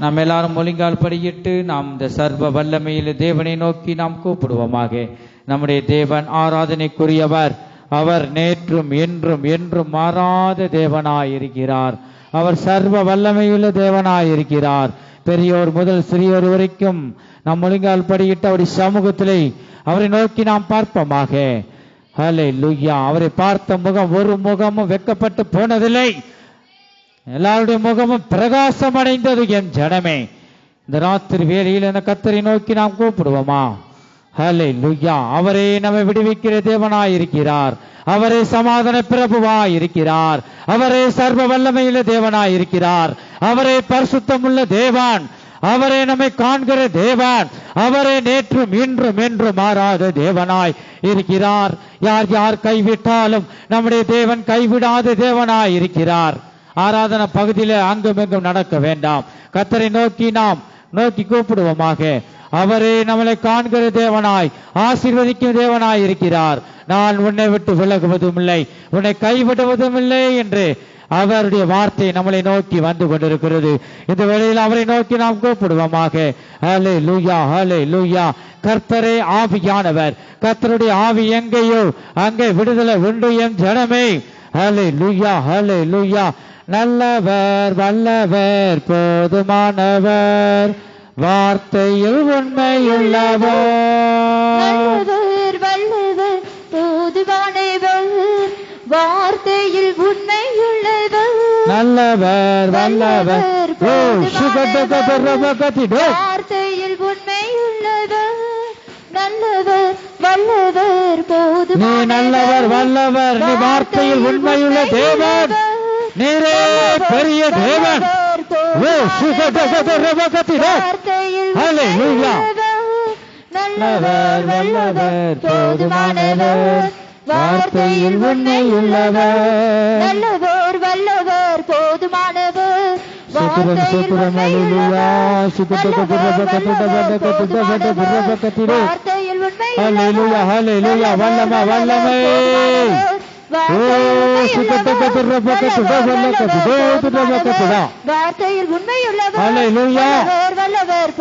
நாம் எல்லாரும் முழங்கால் படியிட்டு நாம் இந்த சர்வ வல்லமையில தேவனை நோக்கி நாம் கூப்பிடுவோமாக. நம்முடைய தேவன் ஆராதனைக்குரியவர். அவர் நேற்றும் என்றும் என்றும் மாறாத தேவனாயிருக்கிறார். அவர் சர்வ வல்லமையுள்ள தேவனாயிருக்கிறார். பெரியோர் முதல் சிறியோர் வரைக்கும் நாம் முழங்கால் படியிட்டு அவருடைய சமூகத்திலே அவரை நோக்கி நாம் பார்ப்போமாக. ஹல்லேலூயா. அவரை பார்த்த முகம் ஒரு முகமும் வெட்கப்பட்டு போனதில்லை. எல்லாருடைய முகமும் பிரகாசம் அடைந்தது. என் ஜனமே, இந்த ராத்திரி வேளையில் இந்த கர்த்தரை நோக்கி நாம் கூப்பிடுவோமா? ஹல்லேலூயா. அவரே நம்மை விடுவிக்கிற தேவனாயிருக்கிறார். அவரே சமாதான பிரபுவாயிருக்கிறார். அவரே சர்வ வல்லமையுள்ள தேவனாயிருக்கிறார். அவரே பரிசுத்தமுள்ள தேவன். அவரே நம்மை காண்கிற தேவன். அவரே நேற்றும் இன்றும் என்றும் மாறாத தேவனாய் இருக்கிறார். யார் யார் கைவிட்டாலும் நம்முடைய தேவன் கைவிடாத தேவனாய் இருக்கிறார். ஆராதனை பகுதியில அங்கும் எங்கும் நடக்க வேண்டாம். கர்த்தரை நோக்கி நாம் நோக்கி கூப்பிடுவோமாக. அவரே நம்மளை காண்கிற தேவனாய் ஆசீர்வதிக்கும் தேவனாய் இருக்கிறார். நான் உன்னை விட்டு விலகுவதும் இல்லை, உன்னை கைவிடுவதும் இல்லை என்று அவருடைய வார்த்தை நம்மளை நோக்கி வந்து கொண்டிருக்கிறது. இந்த வேளையில் அவரை நோக்கி நாம் கூப்பிடுவோமாக. ஹல்லேலூயா, ஹல்லேலூயா. கர்த்தரே ஆவியானவர். கர்த்தருடைய ஆவி எங்கேயோ அங்கே விடுதலை உண்டு என் ஜனமே. ஹல்லேலூயா, ஹல்லேலூயா. நல்லவர், வல்லவர், போதுமானவர், வார்த்தையில் உண்மையுள்ளவர். வல்லவர், போதுமானவர், வார்த்தையில் உண்மையுள்ளவர். நல்லவர், வல்லவர், வார்த்தையில் உண்மையுள்ளவர். நல்லவர், வல்லவர், போதுமானவர். நீ நல்லவர், வல்லவர், நீ வார்த்தையில் உண்மையுள்ள தேவன். நீரே பெரிய தேவன். நல்லவர், வல்லவர், போதுமானவர், வார்த்தையில் உண்மையுள்ளவர். நல்லவர், வல்லவர், போதுமானவர், வார்த்தையில் உண்மையுள்ளவர். வல்லமை, வல்லமை. வார்த்தையில் உண்மையுள்ளவர், வல்லவர், போதுமானவர், வார்த்தையில் உண்மையுள்ளவர். நல்லவர், வல்லவர்,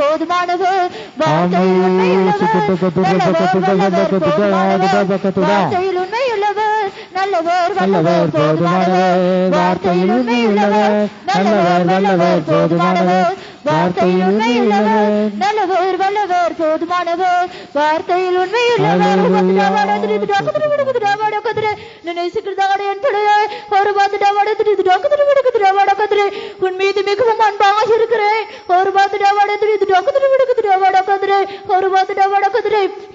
போதுமானவர், வார்த்தையில் உண்மையுள்ளவர். நல்லவர், வல்லவர், போதுமானவர், வார்த்தையில் உண்மையுள்ளவர். நல்லவர், வல்லவர், போதுமானவர், வார்த்தையில் உண்மையுள்ளவர். உன் மீது மிகவும் அன்பாக இருக்கிறேன்.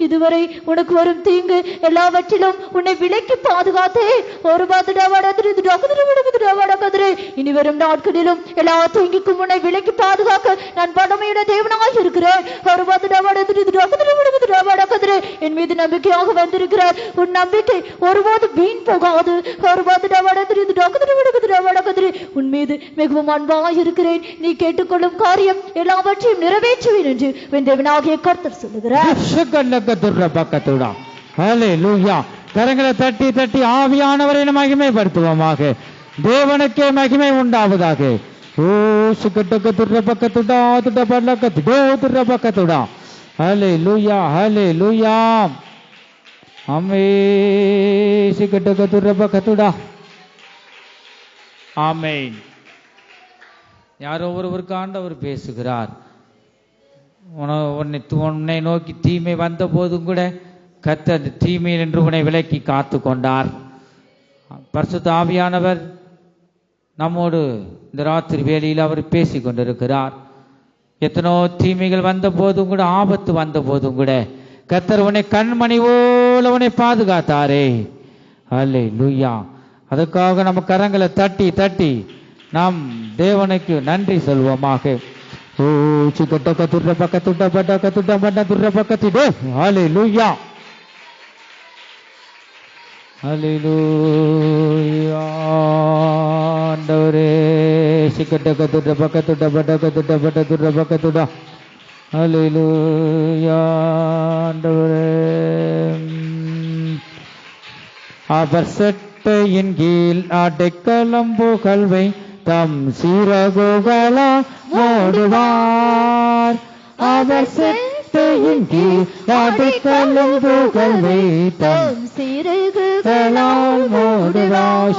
இதுவரை உனக்கு வரும் தீங்கு எல்லாவற்றிலும் உன்னை விலக்கி பாதுகாத்தே. இனி வரும் நாட்களிலும் எல்லா தீங்குக்கும் உன்னை விலக்கி பாதுகாக்க நான் வல்லமையுள்ள தேவனாக இருக்கிறேன். என் மீது நம்பிக்கையாக வந்திருக்கிறார். உன் நம்பிக்கை ஒருபோது வீண் போகாது. உன் மீது மிகவும் அன்பாக இருக்கிறேன். நீ கேட்டுக்கொள்ளும் காரியம் எல்லாவற்றையும் நிறைவேற்றுவேன் என்று என் தேவனாகிய கர்த்தர் சொல்லுகிறார். கரங்களை தட்டி தட்டி ஆவியானவரை மகிமைப்படுத்துவோமாக. தேவனுக்கே மகிமை உண்டாவதாக. ஓ சுக்கட்டுக்க துர்ர பக்கத்துடா துட பல்லக்கத்துடோ துர்ர பக்கத்துடா. ஹல்லேலூயா, ஹல்லேலூயா. ஆமே சுக்கட்டுக்க துர்ர பக்கத்துடா. ஆமென். யாரோ ஒருவருக்கு ஆண்டவர் பேசுகிறார். உன்னை நோக்கி தீமை வந்த போதும் கூட கர்த்தர் அந்த தீமையில் என்று உன்னை விலக்கி காத்து கொண்டார். பரிசுத்த ஆவியானவர் நம்மோடு இந்த ராத்திரி வேளையில் அவர் பேசி கொண்டிருக்கிறார். எத்தனோ தீமைகள் வந்த போதும் கூட, ஆபத்து வந்த போதும் கூட கர்த்தர் உன்னை கண்மணி போல உன்னை பாதுகாத்தாரே. ஹல்லேலூயா. அதுக்காக நம்ம கரங்களை தட்டி தட்டி நாம் தேவனுக்கு நன்றி சொல்வோமாக. ஓ சுக்கட்ட துர்ர பக்கத்துட்ட பட்ட கத்துட்ட பட்ட துர்ர பக்கத்திடே. ஹல்லேலூயா, ஹல்லேலூயா. ஆண்டவரே சிக்கட்ட கத்துட்ட பக்கத்துட்ட பட்ட கத்துட்ட பட்ட துர்ர பக்கத்துடா. ஹல்லேலூயா. ஆண்டவரே அவர் சட்டையின் கீழ் அடைக்கலம் புகழ்வை தம் சிறகுகளால் மூடுவார். அவர் செட்டையின் கீழ் அடைக்கலம் புகழ்வை தம் சிறகுகளால் மூடுவார்.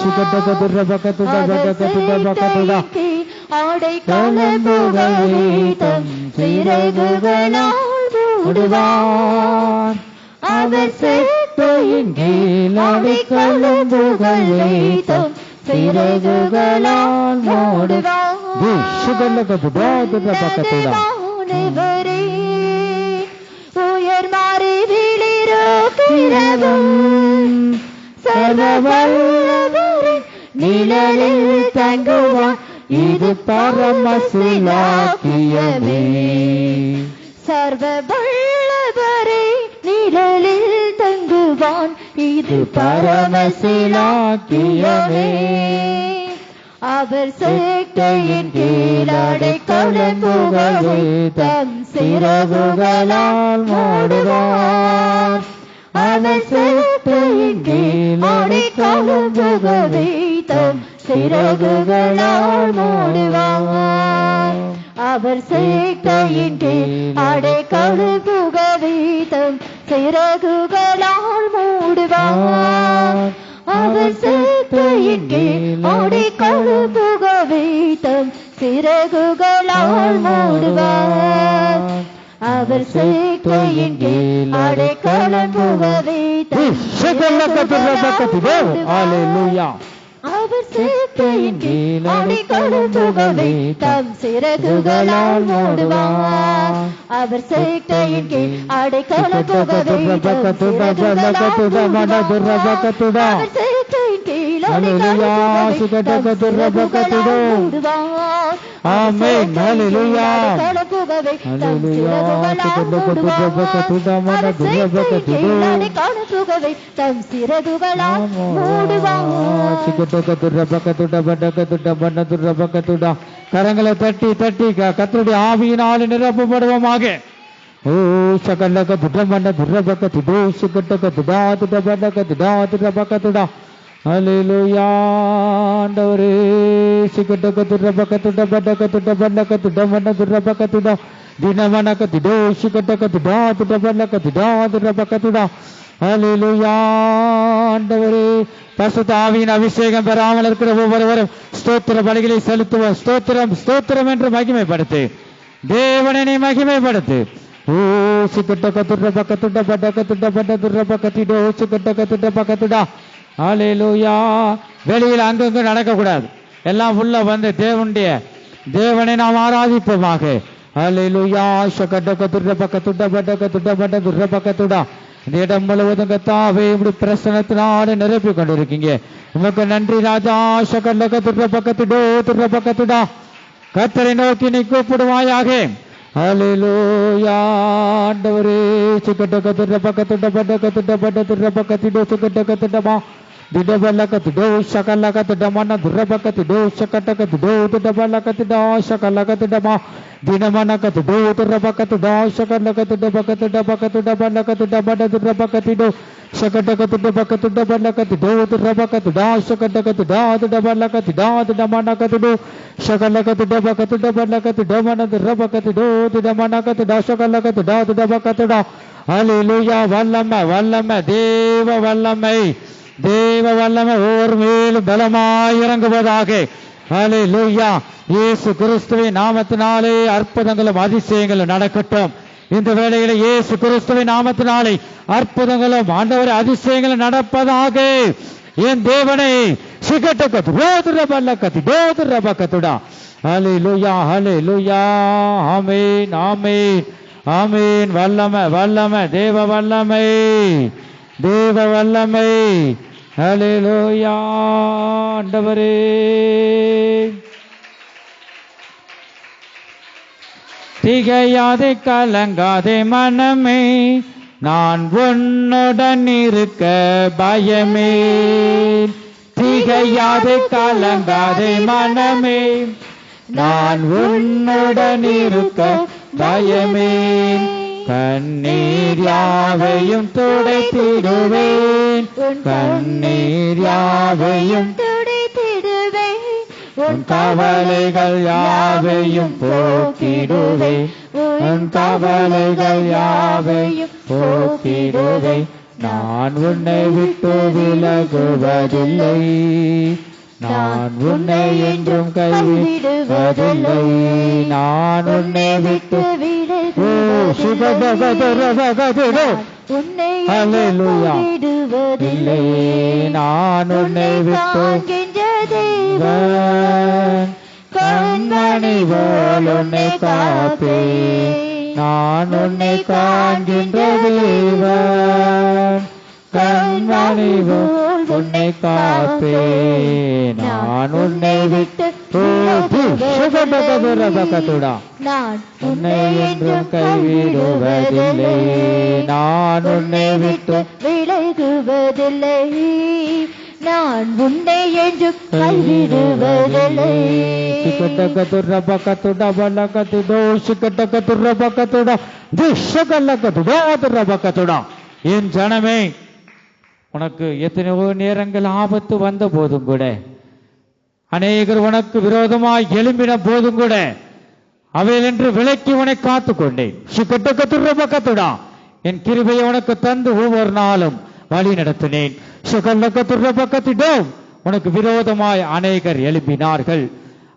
அடைக்கலம் புகழ்வை தம் சிறகுகளால் மூடுவார். அவர் செட்டையின் கீழ் அடைக்கலம் புகழ்வை தம் சிறகுகளால் மூடுவார். உயர் மாறி விழிருக்கிறதும் சர்வவல்லவரின் நிழலில் தங்குவான். இது பரமசிலாக்கியமே. சர்வவல்லவரை நிழலில் தங்குவான். இது பரமசிலாக்கியமே. அவர் சேட்டையின் கீழ் அடைக்கலம் புகழ்வை தம் சிறகுகளால் மூடுவார். அவர் சேட்டையின் கீழ் அடைக்கலம் புகழ்வை தம் சிறகுகளால் மூடுவார். அவர் சேட்டையின் கீழ் அடைக்கலம் புகழ்வை தம் சிறகுகளால் மூடுவார். அவர் சேட்டையின் கீழ் அடைக்கலம் புகழ்வை தம் சிறகுகளால் மூடுவார். அவர் சேட்டையின் கீழ் அடைக்கலம் புகழ்வை தம் சிறகுகளால் மூடுவார். அவர் சேட்டையின் கீழ் அடைக்கலம் புகழ்வை தம் சிறகுகளால் மூடுவார். அவர் சேட்டையின் கீழ் அடைக்கலம் புகழ்வை தம் சிறகுகளால் மூடுவார். அவர் சேட்டையின் கீழ் அடைக்கலம் மூடுவார். ஆமென். ஹல்லேலூயா. அடைக்கலம் புகழ்வை தம் சிறகுகளால் மூடுவார். அவர் சேட்டையின் கீழ் அடைக்கலம் புகழ்வை தம் சிறகுகளால் மூடுவார். கரங்களை தட்டி தட்டி கர்த்தருடைய ஆவியினால் நிரப்பப்படுவோமாக. ஓ சகலக துடமன துரபக துடோ சுகட்டக துடா துடபனக துடா துடபக. ஹல்லேலூயா. ஆண்டவரே சுகட்டக துரபக துடபனக துடபனக துடமன துரபக துடா தினமனக துடோ சுகட்டக துடா துடபனக துடா துடபக. ஹல்லேலூயா. ஆண்டவரே பரிசுத்த ஆவியின் அபிஷேகம் பெறாமல் இருக்கிற ஒவ்வொருவரும் ஸ்தோத்திர பலிகளை செலுத்துவோம். ஸ்தோத்திரம் ஸ்தோத்திரம் என்று மகிமைப்படுத்து. தேவனை நீ மகிமைப்படுத்து. ஓ சுகட்ட கத்துட பக்கத்துட பட கத்துட பட துர பக்கத்திடோ சுகட்ட கத்துட பக்கத்துடா. ஹல்லேலூயா. வெளியில் அங்கங்கு நடக்கக்கூடாது. எல்லாம் உள்ள வந்து தேவனை நாம் ஆராதிப்போமாக. ஹல்லேலூயா. சுகட்ட கத்துட பக்கத்துட பட கத்துட பட துர பக்கத்துடா. இந்த இடம் முழுவதும் கர்த்தாவே இப்படி பிரசனத்தினால நிரப்பி கொண்டிருக்கீங்க. உமக்கு நன்றி ராஜா. சகல துர பக்கத்துடோ துர பக்கத்துடா. கர்த்தரை நோக்கி நீ கூப்பிடுவாயாக. ஹல்லேலூயா. ஆண்டவரே சுகட்ட கத்துட பக்கத்துட பட கத்துட பட துர பக்கத்திடோ சுகட்ட கத்துடமா திடபல கத்துடோ சகல கத்துடமான துர பக்கத்திடோ சகட்ட கத்துடோ திடபல கத்துடா சகல கத்துடமா தினமன கத்துடோ துர பக்கத்துடா சகல கத்துட பக்கத்துட பக்கத்துட பல கத்துட பட துர பக்கத்திடோ சகட்ட கத்துட பக்கத்துட பல கத்துடோ துர பக்கத்துடா சகட்ட கத்துடா திடபல கத்துடா திடமன கத்துடோ சகல கத்துட பக்கத்துட பல கத்துட மன துர பக்கத்திடோ திடமன கத்துடா சகல கத்துடா திட பக்கத்துடா. ஹல்லேலூயா. வல்லமை வல்லமை தேவ வல்லமை தேவ வல்லமை ஓர் மேலும் பலமாய் இறங்குவதாக. ஹல்லேலூயா. இயேசு கிறிஸ்துவின் நாமத்தினாலே அற்புதங்களும் அதிசயங்களும் நடக்கட்டும். இந்த வேளையில இயேசு கிறிஸ்துவின் நாமத்தினாலே அற்புதங்களும் ஆண்டவரே அதிசயங்களும் நடப்பதாக. என் தேவனை சிகட்டக்கத்து ரோதுர பல்லக்கத்து ரோதுர பக்கத்துடா. ஹல்லேலூயா ஹல்லேலூயா. ஆமென் ஆமென் ஆமென். வல்லமை வல்லமை தேவ வல்லமை தேவ வல்லமை. ஹல்லேலூயா. ஆண்டவரே திகையாதே கலங்காதே மனமே நான் உன்னுடன் இருக்க பயமே. திகையாதே கலங்காதே மனமே நான் உன்னுடன் இருக்க பயமே. கண்ணீர் யாவையும் துடைத்திடுவேன் கண்ணீர் யாவையும் துடைத்திடுவேன் உன் கவலைகள் யாவையும் போக்கிடுவே, உன் கவலைகள் யாவையும் போக்கிடுவே. நான் உன்னை விட்டு விலகுவதில்லை, நான் உன்னை என்றும் கைவிடுவதில்லை, நான் உன்னை விட்டு விலகுவதில்லை, நான் உன்னை விட்டு கண்மணி போல் உன்னை காப்பே, நான் உன்னை காண்கின்ற தேவன், கண்மணி போல் உன்னை காப்பே, நான் உன்னை விட்டு நான் உன்னை என்றும் கைவிடுவதில்லை, நான் உன்னை விட்டு விலகுவதில்லை, நான் உன்னை என்றும் கைவிடுவதில்லை. என் ஜனமே, உனக்கு எத்தனையோ நேரங்கள் ஆபத்து வந்த போதும் கூட, அநேகர் உனக்கு விரோதமாய் எழும்பின போதும் கூட, அவையிலென்று விலக்கி உன்னை காத்து கொண்டேன். என் கிருபையை உனக்கு தந்து ஒவ்வொரு நாளும் வழி நடத்தினேன். உனக்கு விரோதமாய் அநேகர் எழுப்பினார்கள்,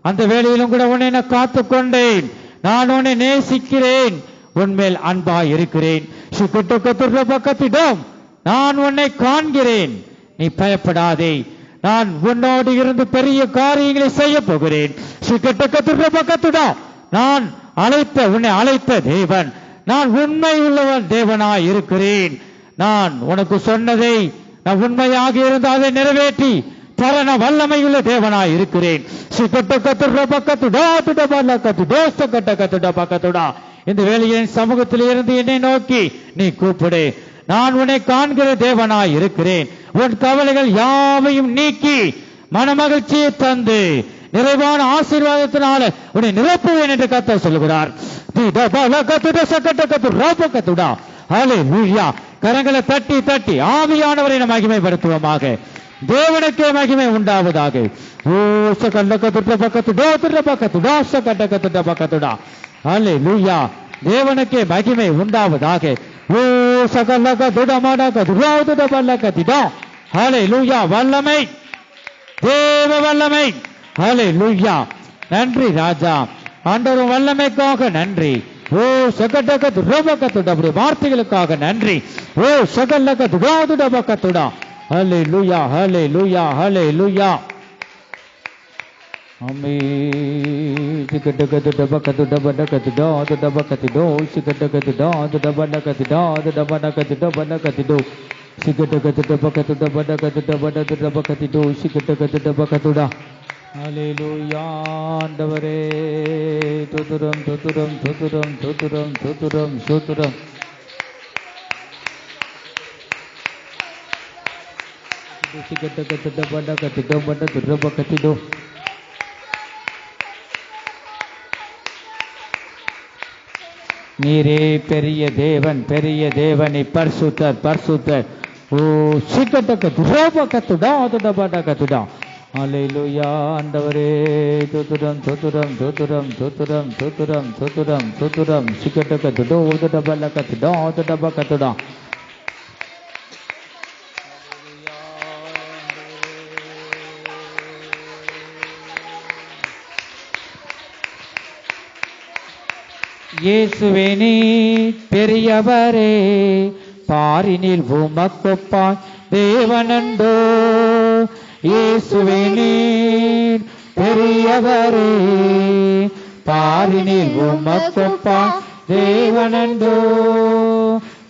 அந்த வேளையிலும் கூட உன்னை நான் காத்து கொண்டேன். நான் உன்னை நேசிக்கிறேன், உன்மேல் அன்பாய் இருக்கிறேன். நான் உன்னை காண்கிறேன், நீ பயப்படாதே, நான் உன்னோடு இருந்து பெரிய காரியங்களை செய்ய போகிறேன். நான் உன்னை அழைத்த தேவன், நான் உண்மை உள்ளவன் தேவனாய் இருக்கிறேன். நான் உனக்கு சொன்னதை நான் உண்மையாக இருந்து அதை நிறைவேற்றி தரண வல்லமை உள்ள தேவனாய் இருக்கிறேன். இந்த வேளையின் சமூகத்தில் இருந்து என்னை நோக்கி நீ கூப்பிடு, நான் உன்னை காண்கிற தேவனாய் இருக்கிறேன். உன் கவலைகள் யாவையும் நீக்கி மனமகிழ்ச்சியை தந்து நிறைவான ஆசீர்வாதத்தினால உன்னை நிரப்புவேன் என்று கர்த்தர் சொல்லுகிறார். கரங்களை தட்டி தட்டி ஆவியானவரை நாம் மகிமைப்படுத்துவோமாக. தேவனுக்கே மகிமை உண்டாவதாக. தேவனுக்கே மகிமை உண்டாவதாக. வல்லமை, தேவ வல்லமை. நன்றி ராஜா, ஆண்டவர் வல்லமைக்காக நன்றி. ஓ சகடகது ரோபகத்துடைய வார்த்தைகளுக்காக நன்றி. ஓ சகலகதுடா. ஹல்லேலூயா, ஹல்லேலூயா, ஹல்லேலூயா. ஆமென். சிகடகதுடபகதுடபடகதுடோ சிகடகதுடா சிகடகதுடபகதுடபடகதுடபடகதுடபகதுடோ. ஹல்லேலூயா. ஆண்டவரே துதுரம் துதுரம் துதுரம் துதுரம் துதுரம் துதுரம். சிகடகதுடபடகதுடபடகதுடபகதுடோ. நீரே பெரிய தேவன், பெரிய தேவனை பரிசுத்தர், பரிசுத்தர். ஓ சிகடகதுடபகதுடா. ஹல்லேலூயா. ஆண்டவரே துதுரம் துதுரம் துதுரம் துதுரம் துதுரம் துதுரம் துதுரம் சிகடகதுடபடகதுடா. இயேசுவே நீர் பெரியவரே, பாரினில் உமக்கொப்பாய் தேவனண்டோ. இயேசுவே நீர் பெரியவரே, பாரினில் உமக்கொப்பாய் தேவனண்டோ.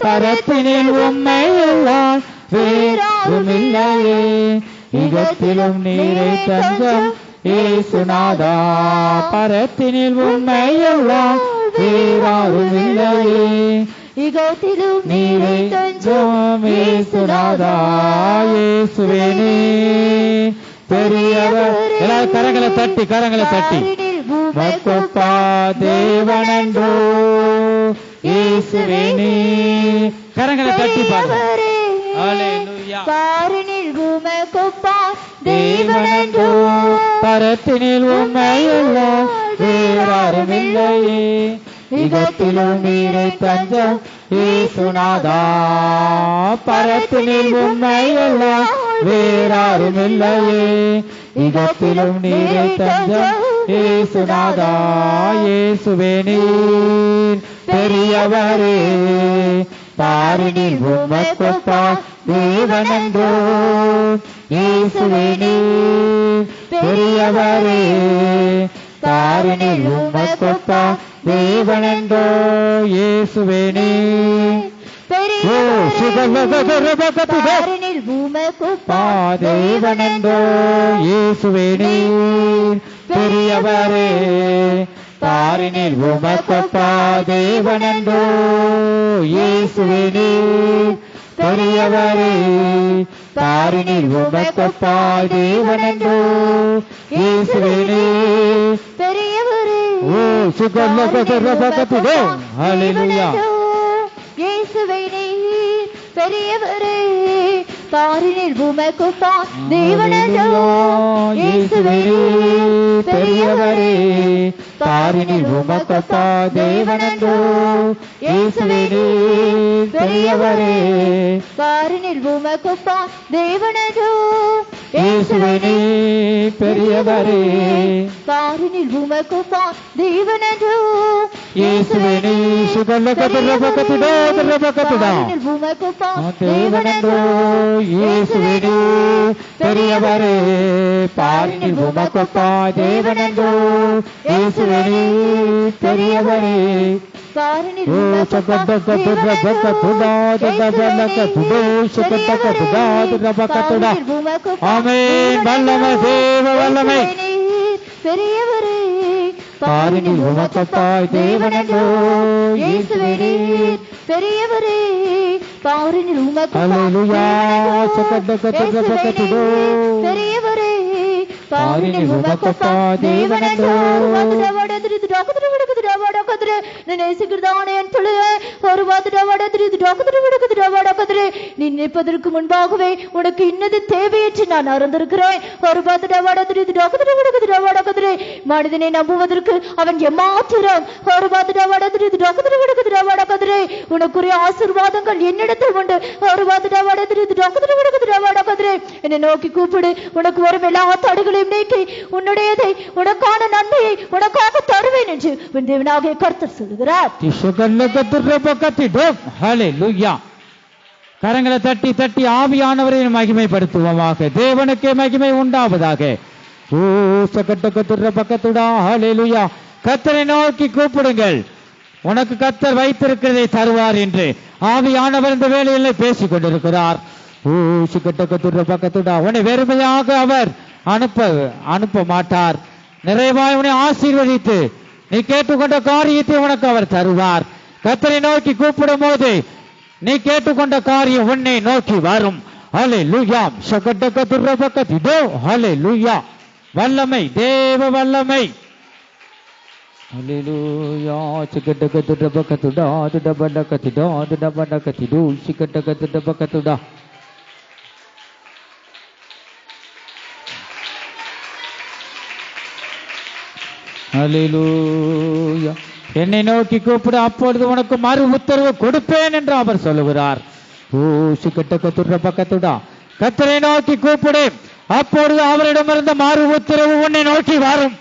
பரத்தினில் உம்மை எல்லாம் வேறாருமில்லையே, இகத்திலும் நீரை தஞ்சம் இயேசுநாதா. பரத்தினில் உம்மை எல்லாம் வேறாருமில்லையே, இகத்திலும் நீரை தஞ்சம் இயேசுநாதா. இயேசுவே நீர் பெரியவர். எல்லாரும் கரங்களை தட்டி, கரங்களை தட்டி. உமக்கொப்பா தேவனன்றோ. இயேசுவே நீர் கரங்களை தட்டி பாருங்க. ஹல்லேலூயா. பாரினில் உமக்கொப்பா தேவனன்றோ. பரத்தினில் உண்மையல்ல வேறாரும் இல்லையே, இகத்திலும் நீரை தஞ்சம் இயேசுநாதா. பரத்தினில் உண்மையல்ல வேறாரும் இல்லையே, இகத்திலும் நீரை தஞ்சம் இயேசுநாதா. இயேசுவே நீர் பெரியவரே, பாரினில் உமக்கொப்பா தேவனன்றோ. இயேசுவே நீர் பெரியவரே, பாரினில் உமக்கொப்பா தேவனன்றோ. இயேசுவே நீர் பாரினில் உமக்கொப்பா தேவனன்றோ. இயேசுவே நீர் பெரியவரே, பாரினில் உமக்கொப்பா தேவனன்றோ. இயேசுவே நீர் பெரியவரே, பாரினில் உமக்கொப்பா தேவனன்றோ. இயேசுவே நீர் பெரியவரே, ஹல்லேலூயா. இயேசுவே நீர் பெரியவரே, பாரினில் உமக்கொப்பா தேவனன்றோ. இயேசுவே நீர் பெரியவரே, பாரினில் உமக்கொப்பா தேவனன்றோ. இயேசுவே நீர் பெரியவரே, பாரினில் உமக்கொப்பா தேவனன்றோ. இயேசுவே நீர் பெரியவரே, பாரினில் உமக்கொப்பா தேவனன்றோ. இயேசுவே நீர் பாரினில் உமக்கொப்பா தேவனன்றோ. இயேசுவே நீர் பெரியவரே, பாரினில் உமக்கொப்பா தேவனன்றோ. இயேசுவே நீர் பெரியவரே, பாரினில் உமக்கொப்பா தேவனன்றோ. ஆமென். வல்லமை தேவ வல்லமை. பெரியவரே, பாரினில் உமக்கொப்பா தேவனன்றோ. இயேசுவே நீர் பெரியவரே, பாரினில் உமக்கொப்பா ஹல்லேலூயா. பெரியவரே, பாரினில் உமக்கொப்பா தேவனன்றோ. நீ நிற்பதற்கு முன்பாகவே உனக்கு இன்னது தேவையற்று நான் அறிந்திருக்கிறேன். மனிதனை நம்புவதற்கு அவன் எம்மாத்திரம். உனக்குரிய ஆசீர்வாதங்கள் என்னிடத்தில் உண்டு. என்னை நோக்கி கூப்பிடு, உனக்கு வரும் எல்லா தடைகளையும் நீக்கி உன்னுடையதை, உனக்கான நன்மையை உனக்காக தருவேன் என்று உன் தேவனாகிய கர்த்தர் சொல்லுகிறார். ஹல்லேலூயா. கரங்களை தட்டி தட்டி ஆவியானவரை மகிமைப்படுத்துவோமாக. தேவனுக்கே மகிமை உண்டாவதாக. ஓ சகட்டகத்துற பக்கத்துடா. ஹல்லேலூயா. கர்த்தரை நோக்கி கூப்பிடுங்கள், உனக்கு கர்த்தர் வைத்திருக்கிறதை தருவார் என்று ஆவியானவர் இந்த வேளையில் பேசிக் கொண்டிருக்கிறார். ஓ சிக்கட்டகத்துற பக்கத்துடா. உன்னை வெறுமையாக அவர் அனுப்ப மாட்டார். நிறைவாய் உன்னை ஆசீர்வதித்து நீ கேட்டுக்கொண்ட காரியத்தை உனக்கு அவர் தருவார். கர்த்தரை நோக்கி கூப்பிடும் போது நீ கேட்டுக்கொண்ட காரியம் உன்னை நோக்கி வரும். ஹல்லேலூயா. சகட்டகத்துற பக்கத்திடோ. ஹல்லேலூயா. வல்லமை, தேவ வல்லமை. ஹல்லேலூயா. சிக்கட்டகத்துற பக்கத்துடா. துடபடகத்திடோ. துடபடகத்திடோ. சிக்கட்டகத்துற பக்கத்துடா. ஹல்லேலூயா. என்னை நோக்கி கூப்பிடு, அப்பொழுது உனக்கு மறு உத்தரவு கொடுப்பேன் என்று அவர் சொல்லுகிறார். ஓ சிக்கட்டகத்துற பக்கத்துடா. கர்த்தரை நோக்கி கூப்பிடு, அப்பொழுது அவரிடமிருந்த மறு உத்தரவு உன்னை நோக்கி வரும்.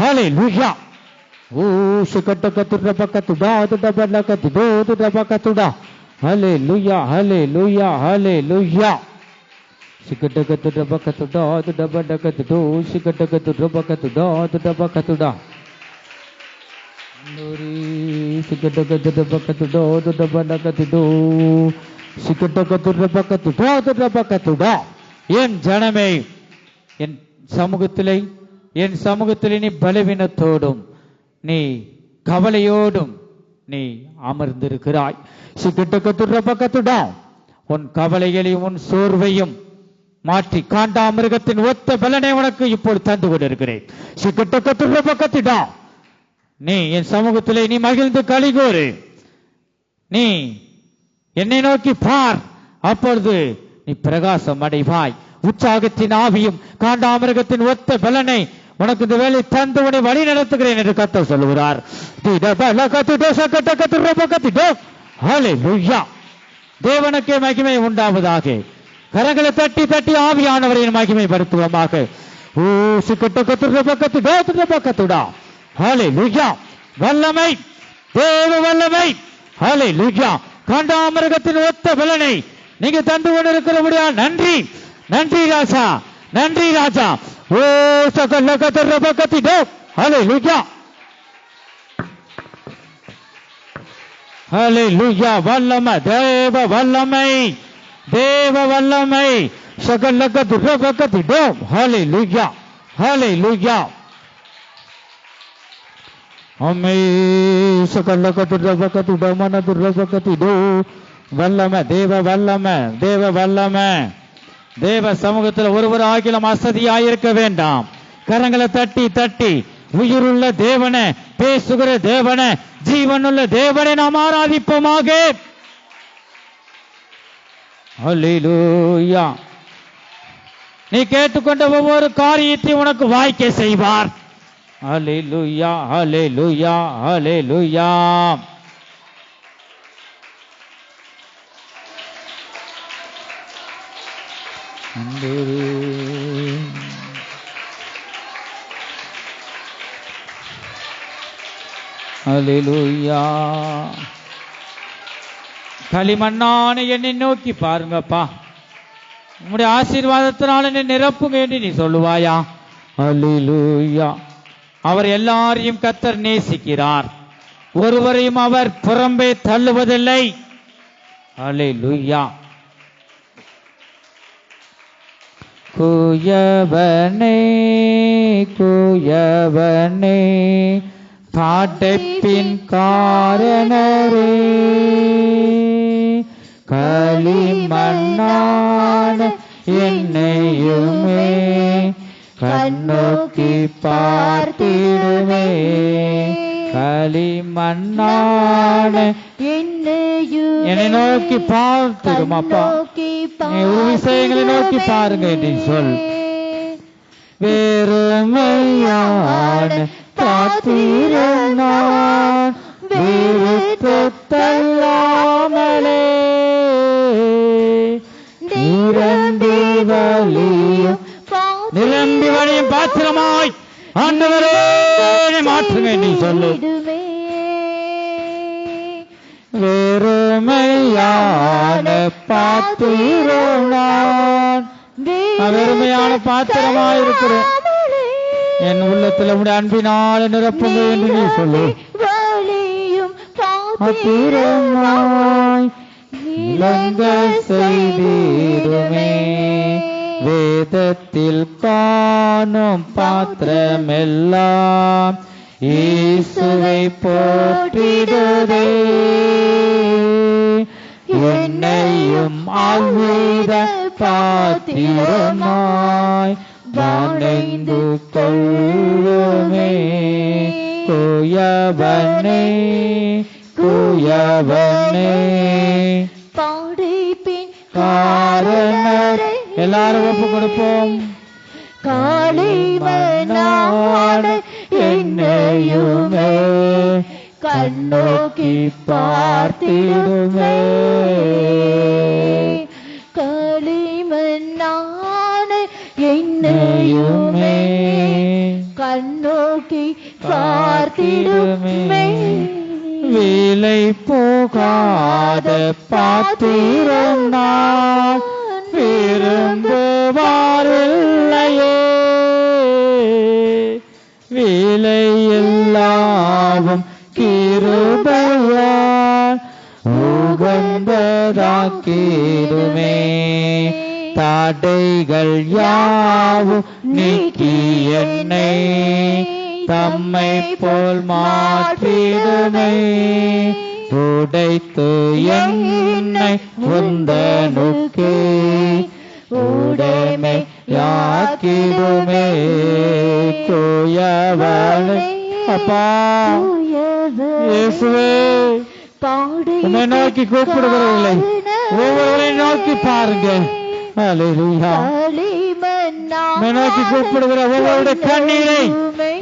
ஹல்லேலூயா. ஓ சிக்கட்டகத்துற பக்கத்துடா. துடபடகத்திடோ. துடபடகத்துடா. ஹல்லேலூயா. ஹல்லேலூயா. ஹல்லேலூயா. சிக்கட்டகத்துற பக்கத்துடா. துடபடகத்திடோ. சிக்கட்டகத்துற பக்கத்துடா. துடபடகத்துடா. சிக்கட்டகத்துற பக்கத்துடா. துடபடகத்திடோ. சிக்கட்டகத்துற பக்கத்துடா. துடபடகத்துடா. என் ஜனமே, என் சமூகத்திலே நீ பலவீனத்தோடும் நீ கவலையோடும் நீ அமர்ந்திருக்கிறாய். சிக்கட்டகத்துற பக்கத்துடா. உன் கவலைகளையும் உன் சோர்வையும் மாற்றி காண்டாமிருகத்தின் ஒத்த பலனை உனக்கு இப்போது தந்து கொண்டிருக்கிறேன். சிக்கட்டகத்துற பக்கத்துடா. நீ என் சமூகத்திலே நீ மகிழ்ந்து களிகூறு. நீ என்னை நோக்கி பார், அப்பொழுது நீ பிரகாசம் அடைவாய். உற்சாகத்தின் ஆவியும் காண்டாமிருகத்தின் ஒத்த பலனை உனக்கு இந்த வேலை தந்து உன்னை வழி நடத்துகிறேன் என்று கர்த்தர் சொல்லுகிறார். தேவனுக்கே மகிமை உண்டாவதாக. கரங்களை தட்டி தட்டி ஆவியானவரின் மகிமைப்படுத்துவோமாக. வல்லமை, தேவ வல்லமை. ஹல்லேலூயா. காண்டாமிருகத்தின் ஒத்த பலனை நீங்க தந்து கொண்டிருக்கிறபடியா நன்றி. நன்றி ராஜா, நன்றி ராஜா. ஓ சகலகதரபகதிடோ. ஹல்லேலூயா, ஹல்லேலூயா. வல்லமை, தேவ வல்லமை, தேவ வல்லமை. சகலகதரபகதிடோ. ஹல்லேலூயா, ஹல்லேலூயா. அம்மே சகலகதரபகதிடோ மனதுரபகதிடோ. வல்லமை, தேவ வல்லமை, தேவ வல்லமை. தேவ சமூகத்தில் ஒருவர் ஆகிலும் அசதியாயிருக்க வேண்டாம். கரங்களை தட்டி தட்டி உயிருள்ள தேவனை, பேசுகிற தேவனை, ஜீவனுள்ள தேவனை நாம் ஆராதிப்போமாக. அல்லேலூயா. நீ கேட்டுக்கொண்ட ஒவ்வொரு காரியத்தையும் உனக்கு வாய்க்க செய்வார். அல்லேலூயா, அல்லேலூயா, அல்லேலூயா. அல்லேலூயா. களிமண்ணான என்னை நோக்கி பாருங்கப்பா, உங்களுடைய ஆசீர்வாதத்தினால என்னை நிரப்புங்க என்று நீ சொல்லுவாயா? அல்லேலூயா. அவர் எல்லாரையும் கர்த்தர் நேசிக்கிறார். ஒருவரையும் அவர் புறம்பே தள்ளுவதில்லை. அல்லேலூயா. குயவனே, குயவனே, பாட்டைப்பின் காரணரே, களிமண்ணான என்னையுமே கண்ணோக்கி பார்த்திடுமே. களிமண்ணான என்னை நோக்கி பார்த்திடும். அப்பா, நீ ஒரு விஷயங்களை நோக்கி பாருங்க என்று சொல். வெறுமையான பாத்திரம் நான் தள்ளாமலே நிரம்பி வழியும் பாத்திரமாய் ஆண்டவரே மாற்றுங்க நீ சொல்லு. வெறுமையான பாத்திரம் நான், வெறுமையான பாத்திரமாய் இருக்கிறேன். என் உள்ளத்தில் உடைய அன்பினால் நிரப்புங்க என்று நீ சொல்லு. பாத்திரமாய் இலங்க செய்திடுமே. வேதத்தில் காணும் பாத்திரமெல்லாம் இயேசுவை போற்றிடுதே. என்னையும் ஆழ்ந்த பாத்திரமாய் வணைந்து கொள்ளுமே. குயவனே, குயவனே, பாடிப்பின் காரணரே. எல்லாரும் ஒப்பு கொடுப்போம். களிமண்ணான என்னையுமே கண்ணோக்கி பார்த்திடுமே. களிமண்ணான என்னையுமே கண்ணோக்கி பார்த்திடுமே. விலை போகாத பாத்திரம் நான் விரும்புவாரில்லையே. விலை எல்லாவும் கிருபையால் உகந்ததாக்கிடுமே. தடைகள் யாவும் நீக்கி என்னை தம்மை போல் மாற்றிடுமே. உடைத்து என்னை உந்தனுக்கே உடைமை யாக்கிடுமே. குயவனே, அப்பா இயேசுவே, உன்னை நோக்கி கூப்பிடுகிறவர்களை ஒவ்வொருவரை நோக்கி பாருங்க. அல்லேலூயா. நோக்கி கூப்பிடுகிற ஒவ்வொருடைய கண்ணீரை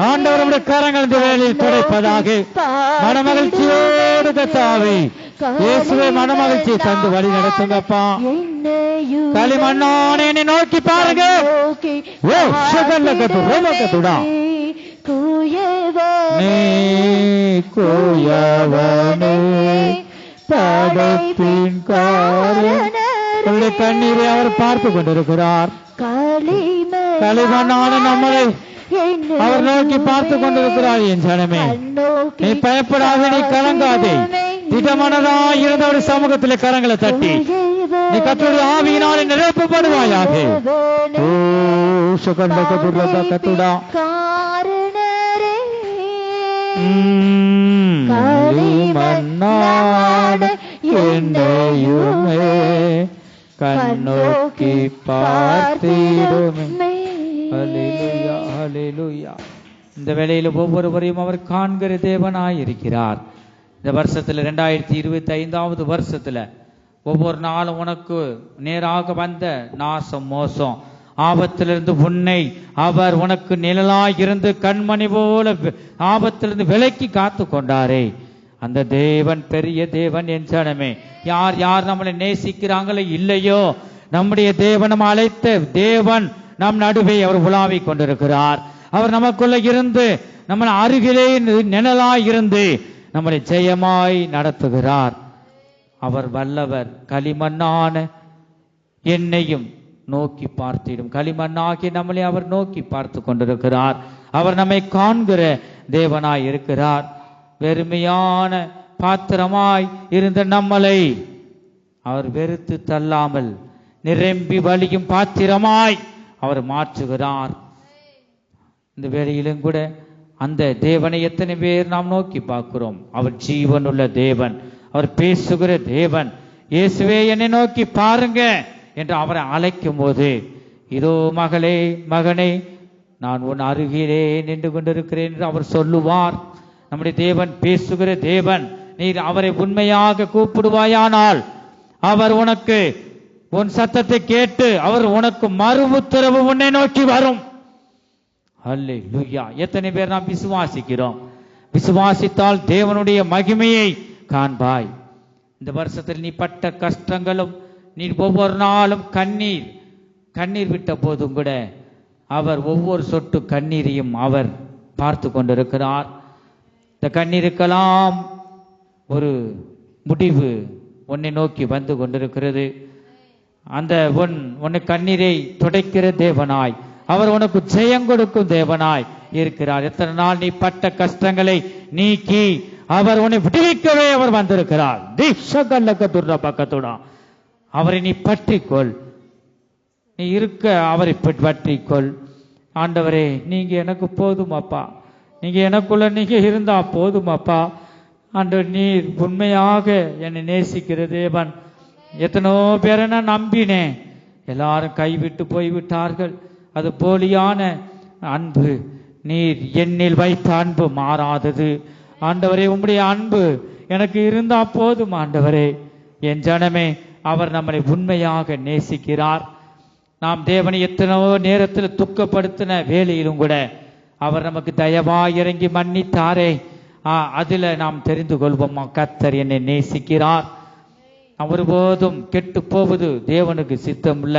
ஆண்டவருடைய கரங்கள் இந்த வேளையில் துடைப்பதாக. மனமகிழ்ச்சியோடு கர்த்தாவே இயேசுவே மனமகிழ்ச்சியை தந்து வழி நடத்துங்கப்பா. களிமண்ணான என்னை நோக்கி பாருங்க. ஓ சுகல்ல கத்து ரோம கத்துடா நீ கூயவனே படைப்பின் காரண கண்ணீரை அவர் பார்த்து கொண்டிருக்கிறார். களிமண்ணான நம்மளை அவர் நோக்கி பார்த்து கொண்டிருக்கிறார். என் ஜனமே நீ பயப்படாதே, நீ கலங்காதே. திடமனதா இருந்தவருடைய சமூகத்தில் கரங்களை தட்டி நீ கர்த்தருடைய ஆவியினாலே நிரப்பப்படுவாயாக. ஓ சுகந்த கத்துடா களிமண்ணான என்னையுமே கண்ணோக்கி பார்த்திடுமே. ஹல்லேலூயா ஹல்லேலூயா. இந்த வேளையில் ஒவ்வொருவரையும் அவர் காண்கிற தேவனாய் இருக்கிறார். இந்த வருஷத்துல 2025 வருஷத்துல ஒவ்வொரு நாளும் உனக்கு நேராக வந்த நாசம் மோசம் ஆபத்திலிருந்து உன்னை அவர் உனக்கு நிழலாய் இருந்து கண்மணி போல ஆபத்திலிருந்து விலக்கி காத்து கொண்டாரே. அந்த தேவன் பெரிய தேவன். என் ஜனமே யார் யார் நம்மளை நேசிக்கிறாங்களோ இல்லையோ, நம்முடைய தேவன் நம்ம அழைத்த தேவன் நம் நடுவே அவர் உலாவிக் கொண்டிருக்கிறார். அவர் நமக்குள்ள இருந்து நம்ம அருகிலே நிழலாய் இருந்து நம்மளை ஜெயமாய் நடத்துகிறார். அவர் வல்லவர். களிமண்ணான என்னையும் நோக்கி பார்த்திடும். களிமண்ணாகி நம்மளை அவர் நோக்கி பார்த்து கொண்டிருக்கிறார். அவர் நம்மை காண்கிற தேவனாய் இருக்கிறார். வெறுமையான பாத்திரமாய் இருந்த நம்மளை அவர் வெறுத்து தள்ளாமல் நிரம்பி வழியும் பாத்திரமாய் அவர் மாற்றுகிறார். இந்த வேளையிலும் கூட அந்த தேவனை எத்தனை பேர் நாம் நோக்கி பார்க்கிறோம்? அவர் ஜீவனுள்ள தேவன், அவர் பேசுகிற தேவன். இயேசுவே என்னை நோக்கி பாருங்க என்று அவரை அழைக்கும் போது, இதோ மகளே மகனே நான் உன் அருகிலே நின்று கொண்டிருக்கிறேன் என்று அவர் சொல்லுவார். நம்முடைய தேவன் பேசுகிற தேவன். நீர் அவரை உண்மையாக கூப்பிடுவாயானால் அவர் உனக்கு உன் சத்தத்தை கேட்டு அவர் உனக்கு மறு உத்தரவு உன்னை நோக்கி வரும். ஹல்லேலூயா. எத்தனை பேர் நாம் விசுவாசிக்கிறோம்? விசுவாசித்தால் தேவனுடைய மகிமையை காண்பாய். இந்த வருஷத்தில் நீ பட்ட கஷ்டங்களும் நீ ஒவ்வொரு நாளும் கண்ணீர் விட்ட போதும் கூட அவர் ஒவ்வொரு சொட்டு கண்ணீரையும் அவர் பார்த்து கொண்டிருக்கிறார். இந்த கண்ணீருக்கெல்லாம் ஒரு முடிவு உன்னை நோக்கி வந்து கொண்டிருக்கிறது. அந்த உன்னை கண்ணீரை துடைக்கிற தேவனாய் அவர் உனக்கு ஜெயம் கொடுக்கும் தேவனாய் இருக்கிறார். எத்தனை நாள் நீ பட்ட கஷ்டங்களை நீக்கி அவர் உன்னை விடுவிக்கவே அவர் வந்திருக்கிறார். அவரை நீ பற்றிக்கொள், நீ இருக்க அவரை பற்றிக்கொள். ஆண்டவரே நீங்க எனக்கு போதுமாப்பா, நீங்க எனக்குள்ள நீங்க இருந்தா போதுமாப்பா. ஆண்டவர் நீர் உண்மையாக என்னை நேசிக்கிற தேவன். எத்தனோ பேரை நான் நம்பினேன், எல்லாரும் கைவிட்டு போய்விட்டார்கள். அது போலியான அன்பு. நீர் என்னில் வைத்த அன்பு மாறாதது. ஆண்டவரே உம்முடைய அன்பு எனக்கு இருந்தா போதும். ஆண்டவரே என் ஜனமே அவர் நம்மளை உண்மையாக நேசிக்கிறார். நாம் தேவனை எத்தனையோ நேரத்தில் துக்கப்படுத்தின வேளையிலும் கூட அவர் நமக்கு தயவாய் இறங்கி மன்னித்தாரே. அதுல நாம் தெரிந்து கொள்வோம், கர்த்தர் என்னை நேசிக்கிறார். ஒருபோதும் கெட்டு போவது தேவனுக்கு சித்தம் இல்ல.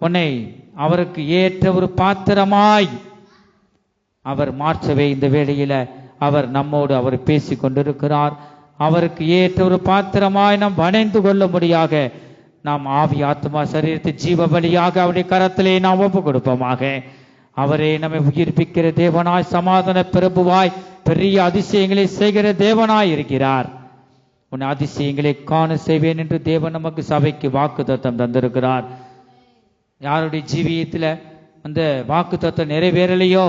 உன்னை அவருக்கு ஏற்ற ஒரு பாத்திரமாய் அவர் மாற்றவே இந்த வேளையில அவர் நம்மோடு அவர் பேசி கொண்டிருக்கிறார். அவருக்கு ஏற்ற ஒரு பாத்திரமாய் நாம் வணைந்து கொள்ள முடியாக நாம் ஆவி ஆத்மா சரீரத்தை ஜீவ பலியாக அவருடைய கரத்திலே நாம் ஒப்பு கொடுப்போமாக. அவரே நம்மை உயிர்ப்பிக்கிற தேவனாய், சமாதான பிரபுவாய், பெரிய அதிசயங்களை செய்கிற தேவனாய் இருக்கிறார். உன் அதிசயங்களை காண செய்வேன் என்று தேவன் நமக்கு சபைக்கு வாக்கு தத்தம் தந்திருக்கிறார். யாருடைய ஜீவியத்துல அந்த வாக்கு தத்தம் நிறைவேறலையோ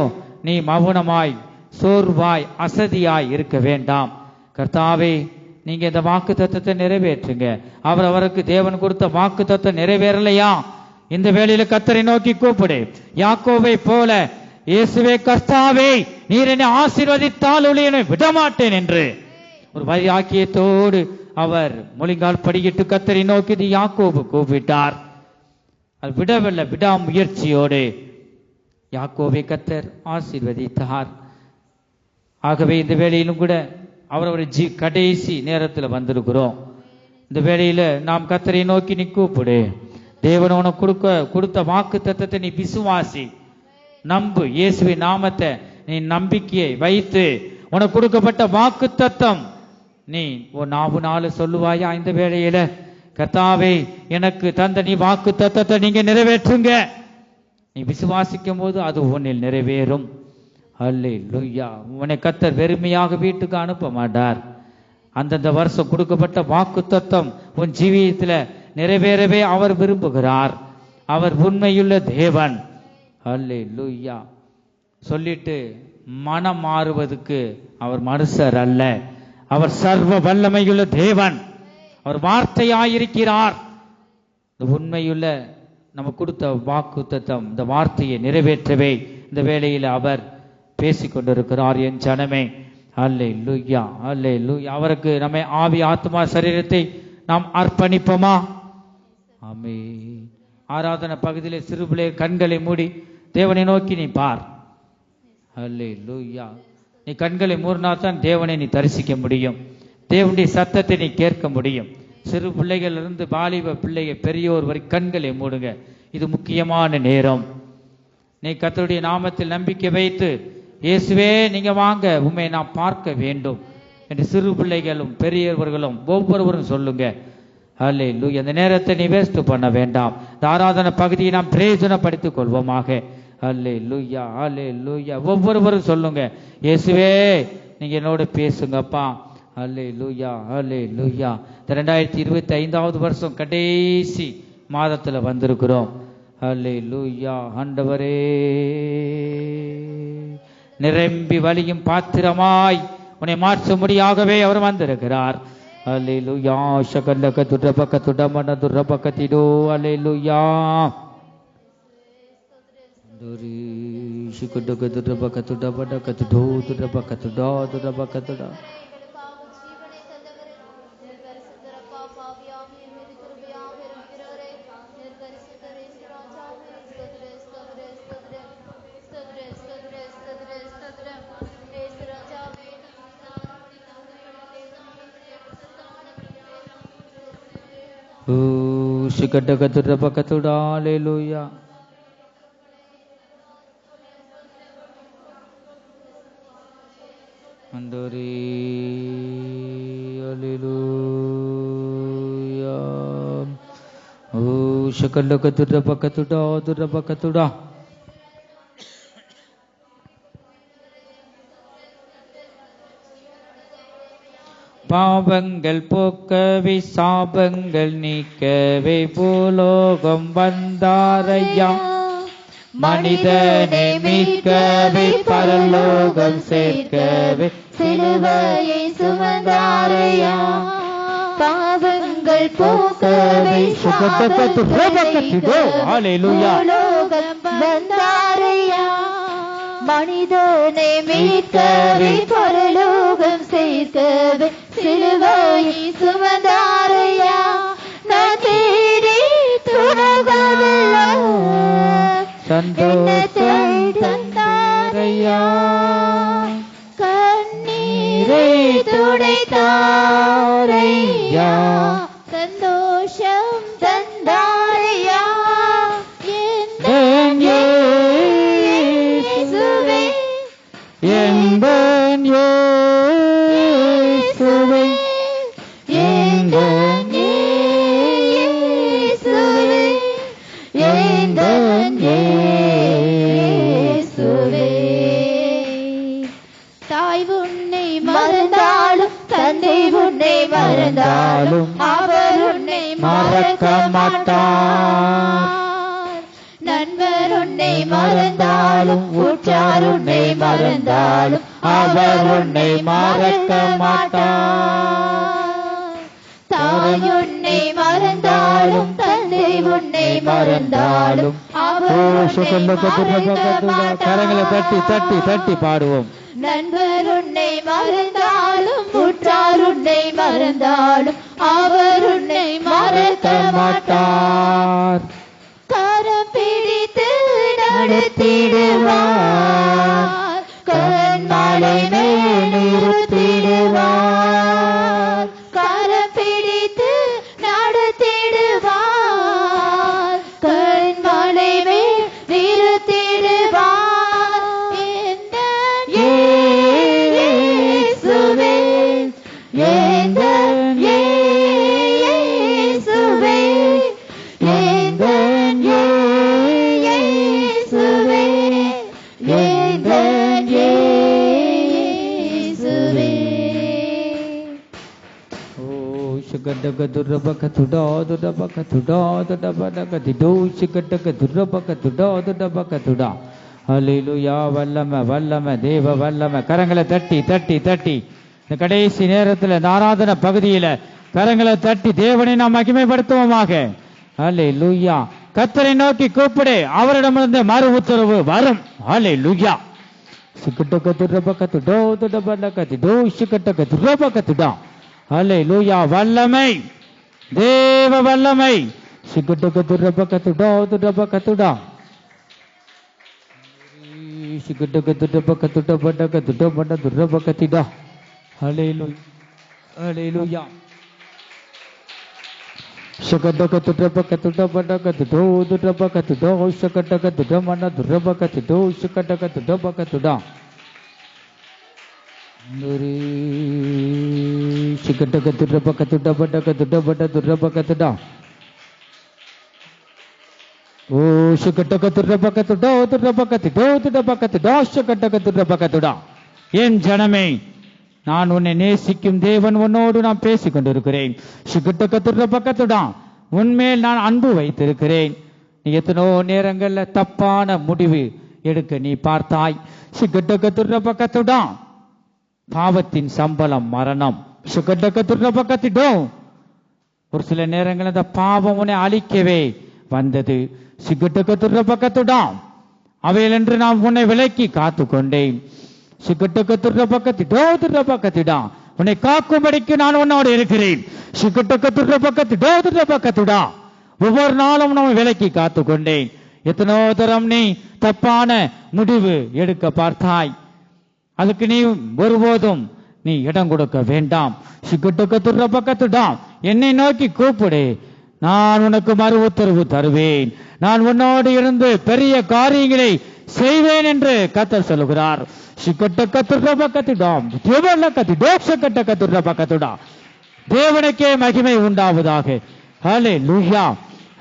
நீ மௌனமாய் சோர்வாய் அசதியாய் இருக்க வேண்டாம். கர்த்தாவே நீங்க இந்த வாக்கு தத்தத்தை நிறைவேற்றுங்க. அவருக்கு தேவன் கொடுத்த வாக்கு தத்தம் நிறைவேறலையா? இந்த வேளையில கர்த்தரை நோக்கி கூப்பிடு. யாக்கோவை போல இயேசுவே கர்த்தாவே நீர் என்னை ஆசீர்வதித்தால் ஒழிய விடமாட்டேன் என்று ஒரு வைராக்கியத்தோடு அவர் முழங்கால் படியிட்டு கர்த்தரை நோக்கி யாக்கோபு கூப்பிட்டார். அது விடவில்லை, விடாமுயற்சியோடு யாக்கோபை கர்த்தர் ஆசீர்வதித்தார். ஆகவே இந்த வேளையிலும் கூட அவருடைய கடைசி நேரத்தில் வந்திருக்கிறோம். இந்த வேளையில நாம் கர்த்தரை நோக்கி நீ கூப்பிடு. தேவன் உனக்கு கொடுத்த வாக்கு தத்தத்தை நீ விசுவாசி, நம்பு. இயேசுவின் நாமத்தை நீ நம்பிக்கையை வைத்து உனக்கு கொடுக்கப்பட்ட வாக்கு தத்தம் நீ ஒரு நாலு சொல்லுவாயா? இந்த வேளையில கர்த்தாவே எனக்கு தந்த நீ வாக்கு தத்தத்தை நீங்க நிறைவேற்றுங்க. நீ விசுவாசிக்கும் போது அது உன்னில் நிறைவேறும். அல்லேலூயா. உன்னை கர்த்தர் வெறுமையாக வீட்டுக்கு அனுப்ப மாட்டார். அந்தந்த வருஷம் கொடுக்கப்பட்ட வாக்கு தத்தம் உன் ஜீவியத்துல நிறைவேறவே அவர் விரும்புகிறார். அவர் உண்மையுள்ள தேவன். அல்லேலூயா. சொல்லிட்டு மனம் மாறுவதற்கு அவர் மனுஷர் அல்ல. அவர் சர்வ வல்லமையுள்ள தேவன். அவர் வார்த்தையாயிருக்கிறார். உண்மையுள்ள நம்ம கொடுத்த வாக்கு தத்தம் இந்த வார்த்தையை நிறைவேற்றவே இந்த வேளையில் அவர் பேசிக்கொண்டிருக்கிறார். என் ஜனமே, அல்லேலூயா, அல்லேலூயா. அவருக்கு நம்மை ஆவி ஆத்மா சரீரத்தை நாம் அர்ப்பணிப்போமா? ஆமென். ஆராதனை பகுதியில் சிறுபிள்ளை கண்களை மூடி தேவனை நோக்கி நீ பார். அல்லேலூயா. நீ கண்களை மூடினால்தான் தேவனை நீ தரிசிக்க முடியும். தேவனுடைய சத்தத்தை நீ கேட்க முடியும். சிறு பிள்ளைகளிலிருந்து வாலிப பிள்ளைகள் பெரியோர் வரை கண்களை மூடுங்க. இது முக்கியமான நேரம். நீ கர்த்தருடைய நாமத்தில் நம்பிக்கை வைத்து இயேசுவே நீங்க வாங்க, உண்மை நாம் பார்க்க வேண்டும் என்று சிறு பிள்ளைகளும் பெரியவர்களும் ஒவ்வொருவரும் சொல்லுங்க. அல்லேலூயா. அந்த நேரத்தை நீ வேஸ்ட் பண்ண வேண்டாம். இந்த ஆராதனை பகுதியை நாம் பிரயோஜனப்படுத்திக் கொள்வோமாக. அல்லேலூயா, அல்லேலூயா. ஒவ்வொருவரும் சொல்லுங்க, இயேசுவே நீங்க என்னோட பேசுங்கப்பா. அல்லேலூயா, அல்லேலூயா. 2025வது வருஷம் கடைசி மாதத்துல வந்திருக்கிறோம். அல்லேலூயா. ஆண்டவரே, நிரம்பி வலியும் பாத்திரமாய் உன்னை மாற்றும்படியாகவே அவர் வந்திருக்கிறார். அல்லேலூயா. ஷகல்லக துரபக துடமன துரபகதிடோ. அல்லேலூயா. துரி ஷிகுடக துரபக துடபட கதுடோ துரபக துடா துரபக துடா. Hallelujah. Andori, hallelujah. Oh, shakallakatura bakatuda, dura bakatuda. பாவங்கள் போக்கவே சாபங்கள் நீக்கவே பூலோகம் வந்தாரையா. மனிதனை மீட்கவே பரலோகம் சேர்க்கவே சிலுவையை சுமந்தாரையா. பாவங்கள் போக்கவே பூலோகம் வந்தாரையா. மனிதனை மீட்கவே பரலோகம் சேர்க்கவே சிலுவையை சுமந்தாரையா. நான் தேடி துணகவில்லை சந்தோஷம் தந்தாரையா. கண்ணீரை துடைத்தாரையா. சந்தோஷம் தந்தாரையா. என்பன் இயேசுவே, என்பன் இயேசுவே, என்பன் இயேசுவே. தாய் உன்னை மறந்தாலும் தந்தை உன்னை மறந்தாலும் அவர் உன்னை மறக்க மாட்டார். நண்பர் உன்னை மறந்தாலும் உற்றார் உன்னை மறந்தாலும் அவர் உன்னை மறக்க மாட்டார். தாய் உன்னை மறந்தாலும் தந்தை உன்னை மறந்தாலும் அவர் உன்னை மறக்க மாட்டார். கரங்களை தட்டி தட்டி தட்டி பாடுவோம். நண்பர் உன்னை மறந்தாலும் உற்றார் உன்னை மறந்தாலும் அவர் உன்னை மறக்க மாட்டார். கரம் பிடித்து நடத்திடுவார், கண்மலை மேல் நிறுத்திடுவார், கரம் பிடித்து நடத்திடுவார், கண்மலை மேல் நிறுத்திடுவார். எந்தன் இயேசுவே, எந்தன் இயேசுவே, எந்தன் இயேசுவே, எந்தன் இயேசுவே. ஓ ஷகடக துரபகதுடா துடபகதுடா துடபடகதிடோ ஷகடக துரபகதுடா துடபகதுடா. ஹல்லேலூயா. வல்லமை வல்லமை தேவ வல்லமை. கரங்களை தட்டி தட்டி தட்டி இந்த கடைசி நேரத்தில் இந்த ஆராதனை பகுதியில கரங்களை தட்டி தேவனை நாம் மகிமைப்படுத்துவோமாக. ஹல்லேலூயா. கர்த்தரை நோக்கி கூப்பிடு, அவரிடமிருந்து மறு உத்தரவு வரும். ஹல்லேலூயா. ஷகடக துரபகதுடா துடபடகதிடோ ஷகடக துரபகதுடா. ஹல்லேலூயா. வல்லமை தேவ வல்லமை. ஷகடக துரபகதுடா துடபகதுடா. ஷகடக துரபகதுடா படகதுடா படதுரபகதிடா. ஹல்லேலூயா. ஹல்லேலூயா. ஷகடக துரபகதுடா படகதுடா துரபகதுடா ஷகடக துரமன துரபகதிடோ ஷகடக துரபகதுடா. ஷகடக துரபகதுடா படகதுடா படதுரபகதுடா. ஓ ஷகடக துரபகதுடா துரபகதிடோ துரபகதுடா ஷகடக துரபகதுடா. என் ஜனமே, நான் உன்னை நேசிக்கும் தேவன் உன்னோடு நான் பேசிக் கொண்டிருக்கிறேன். ஷகடக துரபகதுடா. உன்மேல் நான் அன்பு வைத்திருக்கிறேன். நீ எத்தனோ நேரங்கள்ல தப்பான முடிவு எடுக்க நீ பார்த்தாய். ஷகடக துரபகதுடா. பாவத்தின் சம்பளம் மரணம். ஷகடக துரபகதிடோ. ஒரு சில நேரங்கள் அந்த பாவம் உன்னை அழிக்கவே வந்தது. ஷகடக துரபகதுடா. அவையிலென்று நான் உன்னை விலக்கி காத்து கொண்டேன். ஷகடக துரபகதிடோ துரபகதிடா. உன்னை காக்கும்படிக்கு நான் உன்னோடு இருக்கிறேன். ஷகடக துரபகதிடோ துரபகதிடா. ஒவ்வொரு நாளும் நான் விலக்கி காத்து கொண்டேன். எத்தனோ தரம் நீ தப்பான முடிவு எடுக்க பார்த்தாய். அதுக்கு நீ ஒருபோதும் நீ இடம் கொடுக்க வேண்டாம். ஷகடக துரபகதிடா. என்னை நோக்கி கூப்பிடு, நான் உனக்கு மறு உத்தரவு தருவேன். நான் உன்னோடு இருந்து பெரிய காரியங்களை செய்வேன் என்று கர்த்தர் சொல்லுகிறார். ஷகடக துரபகதிடா தேவலகதிடோ ஷகடக துரபகதிடா. தேவனுக்கே மகிமை உண்டாவதாக. ஹல்லேலூயா.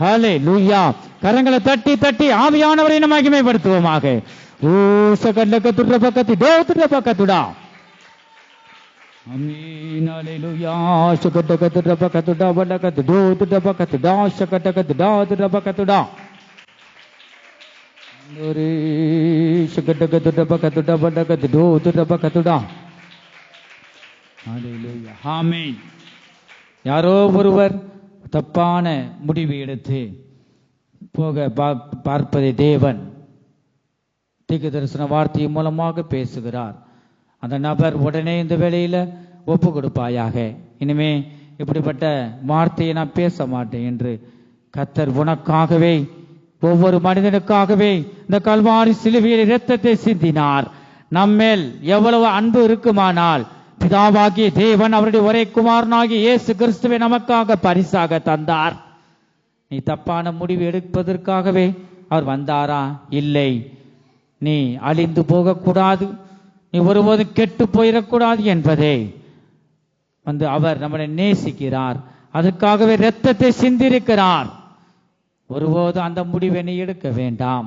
ஹல்லேலூயா. கரங்களை தட்டி தட்டி ஆவியானவரை நாம் மகிமைப்படுத்துவோமாக. ஓ ஷகடக துரபகதிடோ துரபகதிடா. ஆமென். ஹல்லேலூயா. ஷகடக துரபகதிடா படகதிடோ துரபகதிடா ஷகடக துரபகதிடா. ஒரு ஷகடக துரபகதிடா படகதிடோ துரபகதிடா. ஹல்லேலூயா. ஆமென். யாரோ ஒருவர் தப்பான முடிவு எடுத்து போக பார்ப்பதை தேவன் தீர்க்க தரிசன வார்த்தையின் மூலமாக பேசுகிறார். அந்த நபர் உடனே இந்த வேளையில ஒப்பு கொடுப்பாயாக. இனிமே இப்படிப்பட்ட வார்த்தையை நான் பேச மாட்டேன் என்று கர்த்தர் உனக்காகவே ஒவ்வொரு மனிதனுக்காகவே இந்த கல்வாரி சிலுவையில் இரத்தத்தை சிந்தினார். நம்மேல் எவ்வளவு அன்பு இருக்குமானால் பிதாவாகிய தேவன் அவருடைய ஒரே குமாரனாகிய இயேசு கிறிஸ்துவை நமக்காக பரிசாக தந்தார். நீ தப்பான முடிவு எடுப்பதற்காகவே அவர் வந்தாரா? இல்லை. நீ அழிந்து போகக்கூடாது, நீ ஒருபோதும் கெட்டு போயிடக்கூடாது என்பதே வந்து அவர் நம்மளை நேசிக்கிறார். அதற்காகவே இரத்தத்தை சிந்திருக்கிறார். ஒருபோதும் அந்த முடிவை நீ எடுக்க வேண்டாம்.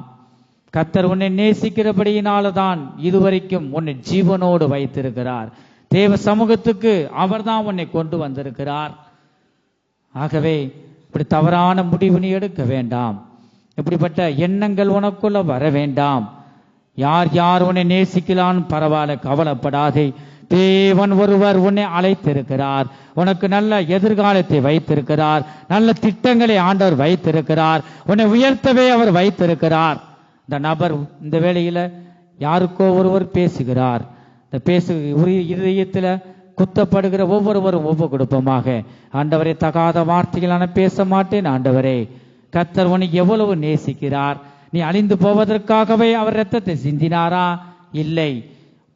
கர்த்தர் உன்னை நேசிக்கிறபடியினால்தான் இதுவரைக்கும் உன்னை ஜீவனோடு வைத்திருக்கிறார். தேவ சமூகத்துக்கு அவர்தான் உன்னை கொண்டு வந்திருக்கிறார். ஆகவே இப்படி தவறான முடிவு நீ எடுக்க வேண்டாம். இப்படிப்பட்ட எண்ணங்கள் உனக்குள்ள வர வேண்டாம். யார் யார் உன்னை நேசிக்கலான்னு பரவாயில்ல, கவலைப்படாதே. தேவன் ஒருவர் உன்னை அழைத்திருக்கிறார். உனக்கு நல்ல எதிர்காலத்தை வைத்திருக்கிறார். நல்ல திட்டங்களை ஆண்டவர் வைத்திருக்கிறார். உன்னை உயர்த்தவே அவர் வைத்திருக்கிறார். இந்த நபர் இந்த வேளையில யாருக்கோ ஒருவர் பேசுகிறார். இந்த இதயத்துல குத்தப்படுகிற ஒவ்வொருவரும் ஒவ்வொரு குடும்பமாக, ஆண்டவரே தகாத வார்த்தைகள் நான் பேச மாட்டேன். ஆண்டவரே, கர்த்தர் உன்னை எவ்வளவு நேசிக்கிறார். நீ அழிந்து போவதற்காகவே அவர் இரத்தத்தை சிந்தினாரா? இல்லை,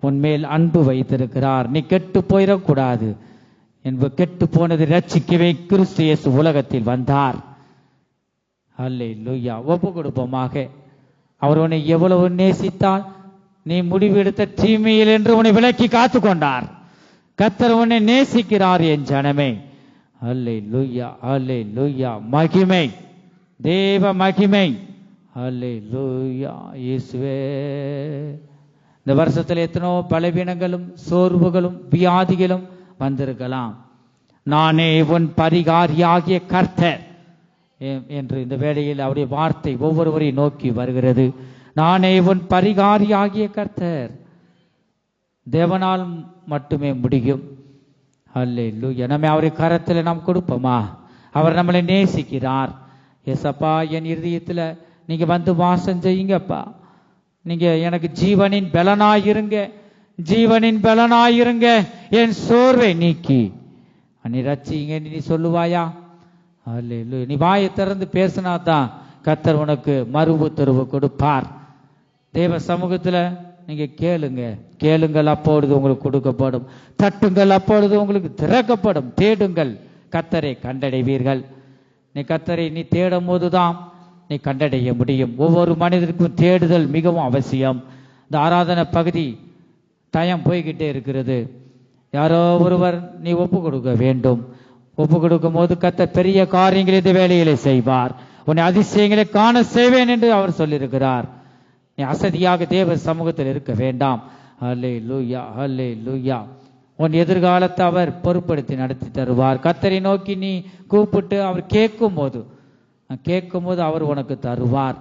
உன்மேல் அன்பு வைத்திருக்கிறார். நீ கெட்டு போயிடக்கூடாது என்பது கெட்டு போனது ரட்சிக்கவே கிறிஸ்து இயேசு உலகத்தில் வந்தார். அல்லேலூயா. ஒப்பு கொடுப்போமாக. அவர் உன்னை எவ்வளவு நேசித்தால் நீ முடிவு எடுத்த தீமையில் என்று உன்னை விலக்கி காத்து கொண்டார். கர்த்தர் உன்னை நேசிக்கிறார் என் ஜனமே. அல்லேலூயா, அல்லேலூயா. மகிமை, தேவ மகிமை. அல்லேலூயா. இயேசுவே, இந்த வருஷத்தில் எத்தனோ பலவீனங்களும் சோர்வுகளும் வியாதிகளும் வந்திருக்கலாம். நானே உன் பரிகாரியாகிய கர்த்தர் என்று இந்த வேளையில் அவருடைய வார்த்தை ஒவ்வொருவரையும் நோக்கி வருகிறது. நானே உன் பரிகாரியாகிய கர்த்தர். தேவனால் மட்டுமே முடியும். அல்லேலூயா. நம்ம அவருடைய கரத்தில் நாம் கொடுப்போமா? அவர் நம்மளை நேசிக்கிறார். எசப்பா, என் இருதயத்தில் நீங்க வந்து வாசம் செய்யுங்கப்பா. நீங்க எனக்கு ஜீவனின் பலனாயிருங்க, ஜீவனின் பலனாயிருங்க. என் சோர்வை நீக்கி நீ ரட்சிங்க நீ சொல்லுவாயா? அல்லேலூயா. நீ வாயை திறந்து பேசினா தான் கர்த்தர் உனக்கு மறு உத்தரவு கொடுப்பார். தேவ சமூகத்தில் நீங்க கேளுங்க, கேளுங்கள் அப்பொழுது உங்களுக்கு கொடுக்கப்படும், தட்டுங்கள் அப்பொழுது உங்களுக்கு திறக்கப்படும், தேடுங்கள் கர்த்தரை கண்டடைவீர்கள். நீ கர்த்தரை நீ தேடும் போதுதான் நீ கண்டடைய முடியும். ஒவ்வொரு மனிதருக்கும் தேடுதல் மிகவும் அவசியம். இந்த ஆராதனை பகுதி டயம் போய்கிட்டே இருக்கிறது. யாரோ ஒருவர் நீ ஒப்பு கொடுக்க வேண்டும். ஒப்பு கொடுக்கும் போது கர்த்தர் பெரிய காரியங்களை இந்த வேலையிலே செய்வார். உன்னை அதிசயங்களை காண செய்வேன் என்று அவர் சொல்லியிருக்கிறார். நீ அசதியாக தேவ சமூகத்தில் இருக்க வேண்டாம். அல்லேலூயா, அல்லேலூயா. உன் எதிர்காலத்தை அவர் பொறுப்படுத்தி நடத்தி தருவார். கர்த்தரை நோக்கி நீ கூப்பிட்டு அவர் கேட்கும் போது அவர் உனக்கு தருவார்.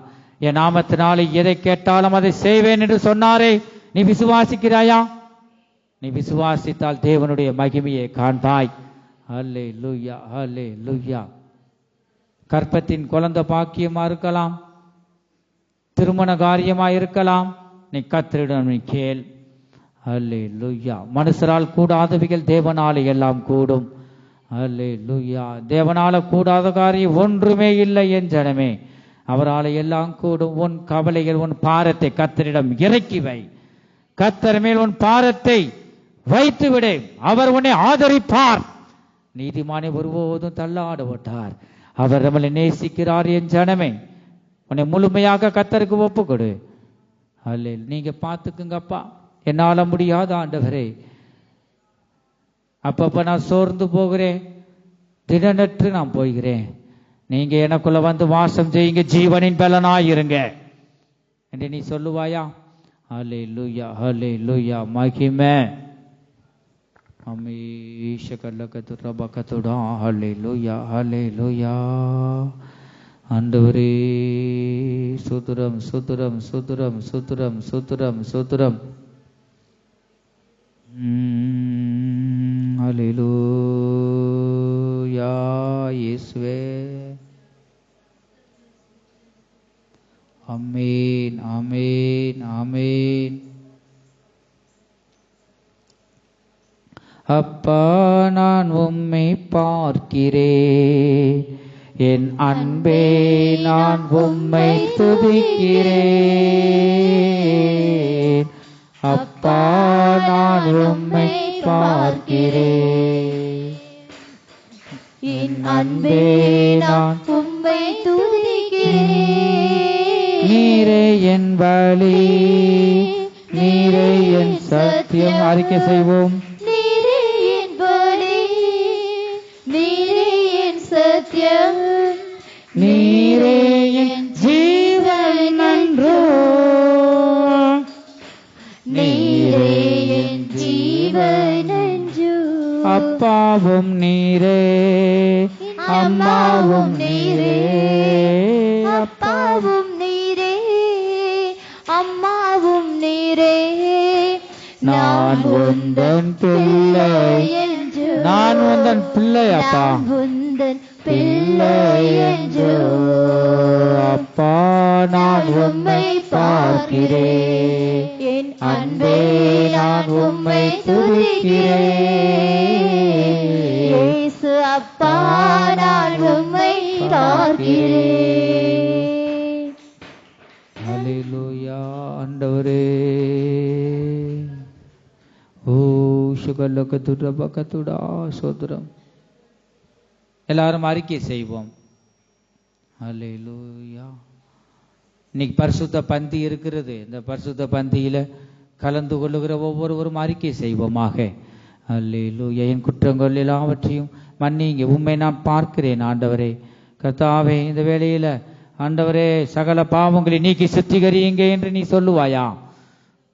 என் நாமத்தினாலே எதை கேட்டாலும் அதை செய்வேன் என்று சொன்னாரே, நீ விசுவாசிக்கிறாயா? நீ விசுவாசித்தால் தேவனுடைய மகிமையை காண்பாய். அல்லேலூயா, அல்லேலூயா. கற்பத்தின் குழந்தை பாக்கியமா இருக்கலாம், திருமண காரியமா இருக்கலாம். நீ கர்த்தரிடம் நீ கேள். அல்லேலூயா. மனுஷரால் கூடாதவைகள் தேவனாலே எல்லாம் கூடும். அல்லேலூயா. தேவனால கூடாத காரியம் ஒன்றுமே இல்லை என் ஜனமே. அவரால் எல்லாம் கூடும். உன் கவலைகள், உன் பாரத்தை கர்த்தரிடம் இறக்கி வை. கர்த்தர் மேல் உன் பாரத்தை வைத்து விடு. அவர் உன்னை ஆதரிப்பார். நீதிமானை ஒருபோதும் தள்ளாட விட்டார். அவர் நம்மளை நேசிக்கிறார் என் ஜனமே. உன்னை முழுமையாக கர்த்தருக்கு ஒப்பு கொடு. அல்ல, நீங்க பார்த்துக்குங்கப்பா. என்னால முடியாத ஆண்டவரே, அப்பப்ப நான் சோர்ந்து போகிறேன், திடனற்று நான் போகிறேன். நீங்க எனக்குள்ள வந்து வாசம் செய்யுங்க, ஜீவனின் பலனாயிருங்க என்று நீ சொல்லுவாயா? அல்லேலூயா, அல்லேலூயா. மகிமை அமீஷ கல்லகத்து ரபகத்துடா. அல்லேலூயா, அல்லேலூயா. ஆண்டவரே, சுதுரம் சுதுரம் சுதுரம் சுதுரம் சுதுரம் சுதுரம். அல்லேலூயா. இயேசுவே. ஆமென், ஆமென், ஆமென். அப்பா, நான் உம்மை பார்க்கிறேன், என் அன்பே நான் உம்மை துதிக்கிறேன். அப்பா, நான் உம்மை பார்க்கிறேன், என் அன்பே நான் உம்மை துதிக்கிறேன். நீரே என் வழி, நீரே என் சத்தியம். அறிக்கை செய்வோம். நீரே என் வழி, நீரே என் சத்தியம், நீரே என் ஜீவன் நன்றோ. நீரே என் ஜீவன் நன்றோ. அப்பாவும் நீரே, அம்மாவும் நீரே. அப்பாவும் நீரே, அம்மாவும் நீரே. நான் உந்தன் பிள்ளை, நான் உந்தன் பிள்ளை. அப்பா, உந்தன் பிள்ளை என்றோ. அப்பா, நான் உம்மை பார்க்கிறேன், என் அன்பே நான் உம்மை துதிக்கிறேன். இயேசு அப்பா, நான் உம்மை பார்க்கிறேன். கத்துடா சோதரம். எல்லாரும் அறிக்கை செய்வோம். அல்லேலூயா. இன்னைக்கு பரிசுத்த பந்தி இருக்கிறது. இந்த பரிசுத்த பந்தியில கலந்து கொள்ளுகிற ஒவ்வொருவரும் அறிக்கை செய்வோமாக. அல்லேலூயா. என் குற்றங்கள் எல்லாவற்றையும் மன்னிங்க, உம்மை நான் பார்க்கிறேன் ஆண்டவரே. கர்த்தாவே, இந்த வேளையில ஆண்டவரே சகல பாவங்களை நீக்கி சுத்திகரியுங்க என்று நீ சொல்லுவாயா?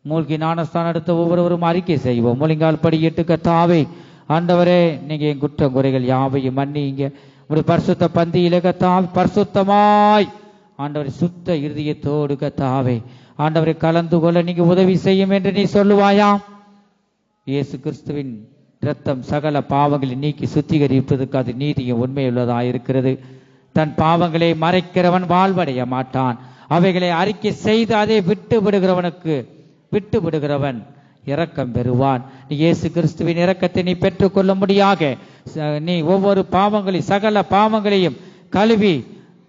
மூழ்கி ஞானஸ்தானம் எடுத்த ஒவ்வொருவரும் அறிக்கை செய்வோம். முழங்கால் படியிட்டு, கர்த்தாவே ஆண்டவரே, நீங்க என் குற்றம் குறைகள் யாவையும் மன்னிங்க. ஒரு பரிசுத்த பந்தியில கர்த்தாவே பரிசுத்தமாய் ஆண்டவரை சுத்த இருதயத்தோடு கர்த்தாவே ஆண்டவரை கலந்து கொள்ள நீங்க உதவி செய்யும் என்று நீ சொல்லுவாயா? இயேசு கிறிஸ்துவின் இரத்தம் சகல பாவங்களை நீக்கி சுத்திகரிப்பதற்கு அது நீதியும் உண்மையுள்ளதாக இருக்கிறது. தன் பாவங்களை மறைக்கிறவன் வாழ்வடைய மாட்டான். அவைகளை அறிக்கை செய்து அதை விட்டு விடுகிறவன் இரக்கம் பெறுவான். நீ இயேசு கிறிஸ்துவின் இரக்கத்தை நீ பெற்றுக்கொள்ள முடியாக நீ ஒவ்வொரு பாவங்களையும் சகல பாவங்களையும் கழுவி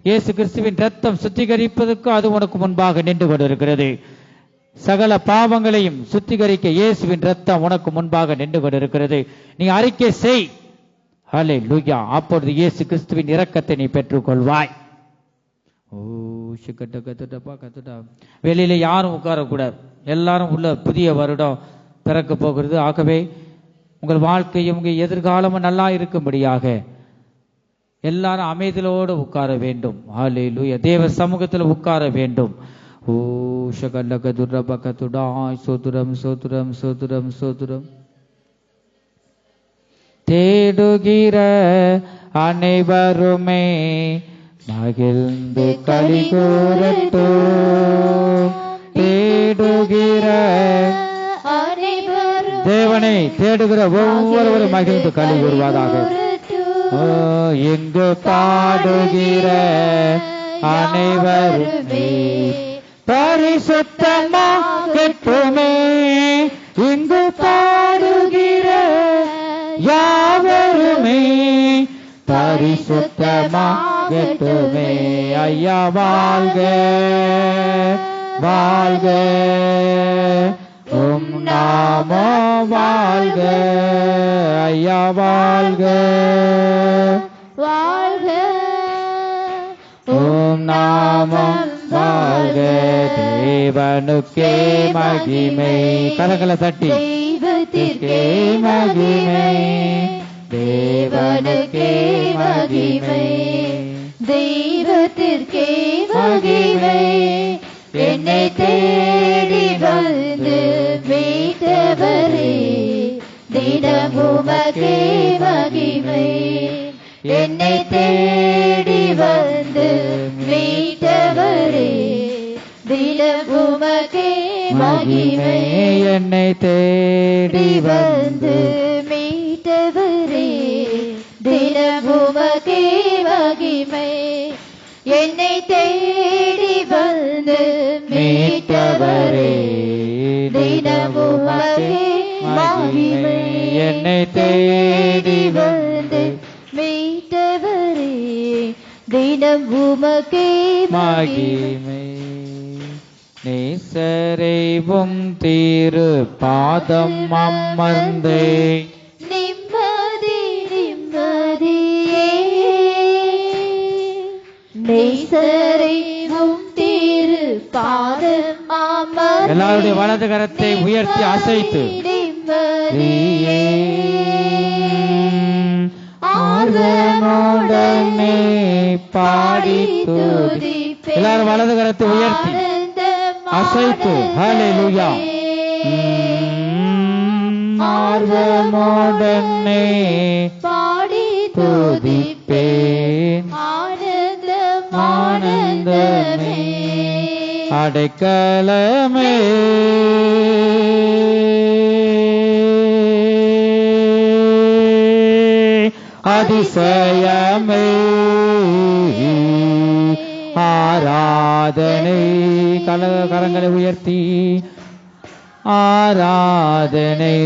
இயேசு கிறிஸ்துவின் இரத்தம் சுத்திகரிப்பதற்கு அது உனக்கு முன்பாக நின்று கொண்டிருக்கிறது. சகல பாவங்களையும் சுத்திகரிக்க இயேசுவின் இரத்தம் உனக்கு முன்பாக நின்று கொண்டிருக்கிறது. நீ அறிக்கை செய். ஹல்லேலூயா. அப்பொழுது இயேசு கிறிஸ்துவின் இரக்கத்தை நீ பெற்றுக்கொள்வாய். வெளியில யாரும் உட்காரக்கூடாது. எல்லாரும் உள்ள. புதிய வருடம் பிறக்க போகிறது. ஆகவே உங்கள் வாழ்க்கையும் உங்கள் எதிர்காலமும் நல்லா இருக்கும்படியாக எல்லாரும் அமைதியோடு உட்கார வேண்டும். ஹல்லேலூயா. தேவ சமூகத்தில் உட்கார வேண்டும். ஓ ஷகல்லகதுரபகதுடாய் சோதுரம் சோதுரம் சோதுரம் சோதுரம். தேடுகிற அனைவருமே மகிழ்ந்து களி கூறட்டும். தேடுகிற தேவனை தேடுகிற ஒவ்வொருவரும் மகிழ்ந்து களி கூறுவதாக. எங்கு பாடுகிற அனைவருமே பரிசுத்தமாகட்டுமே. இங்கு பாடுகிற யாவருமே பரிசுத்தமாகட்டுமே. ஐயா வாழ்க வாழ்க, உம் நாமோ வாழ்க. ஐயா வாழ்க வாழ்க, உம் நாமம் வாழ்க. தேவனுக்கே மகிமை. கரங்களை தட்டி தெய்வத்திற்கே மகிமை. தேவனுக்கே மகிமை, தெய்வத்திற்கே மகிமை. என்னை தேடி வந்து மீட்டவரே, தினம் உமக்கே மகிமை. என்னை தேடி வந்து மீட்டவரே, தினம் உமக்கே மகிமை. என்னை தேடி வந்து மீட்டவரே, தினம் உமக்கே மகிமை. என்னை தேடி வந்து மீட்டவரே, தினம் உமக்கே மகிமை. என்னை தேடி வந்து மீட்டவரே, தினம் உமக்கே மகிமை. நேசரைவும் திரு பாதம் அமர்ந்தே நிம்மதி நிம்மதியே. நேசரைவும் திரு பாதம் அமர்ந்தே. எல்லாருடைய வலது கரத்தை உயர்த்தி அசைத்து நிம்மதியே. ஆர்வமுடனே பாடி துதிப்பேன். எல்லாரும் வலது கரத்தை உயர்த்தி அசைத்து ஹல்லேலூயா. ஆர்வமுடனே பாடி துதிப்பேன். ஆனந்தமே அடைக்கலமே. அதிசயமே ஆராதனை. கரங்களை உயர்த்தி ஆராதனை.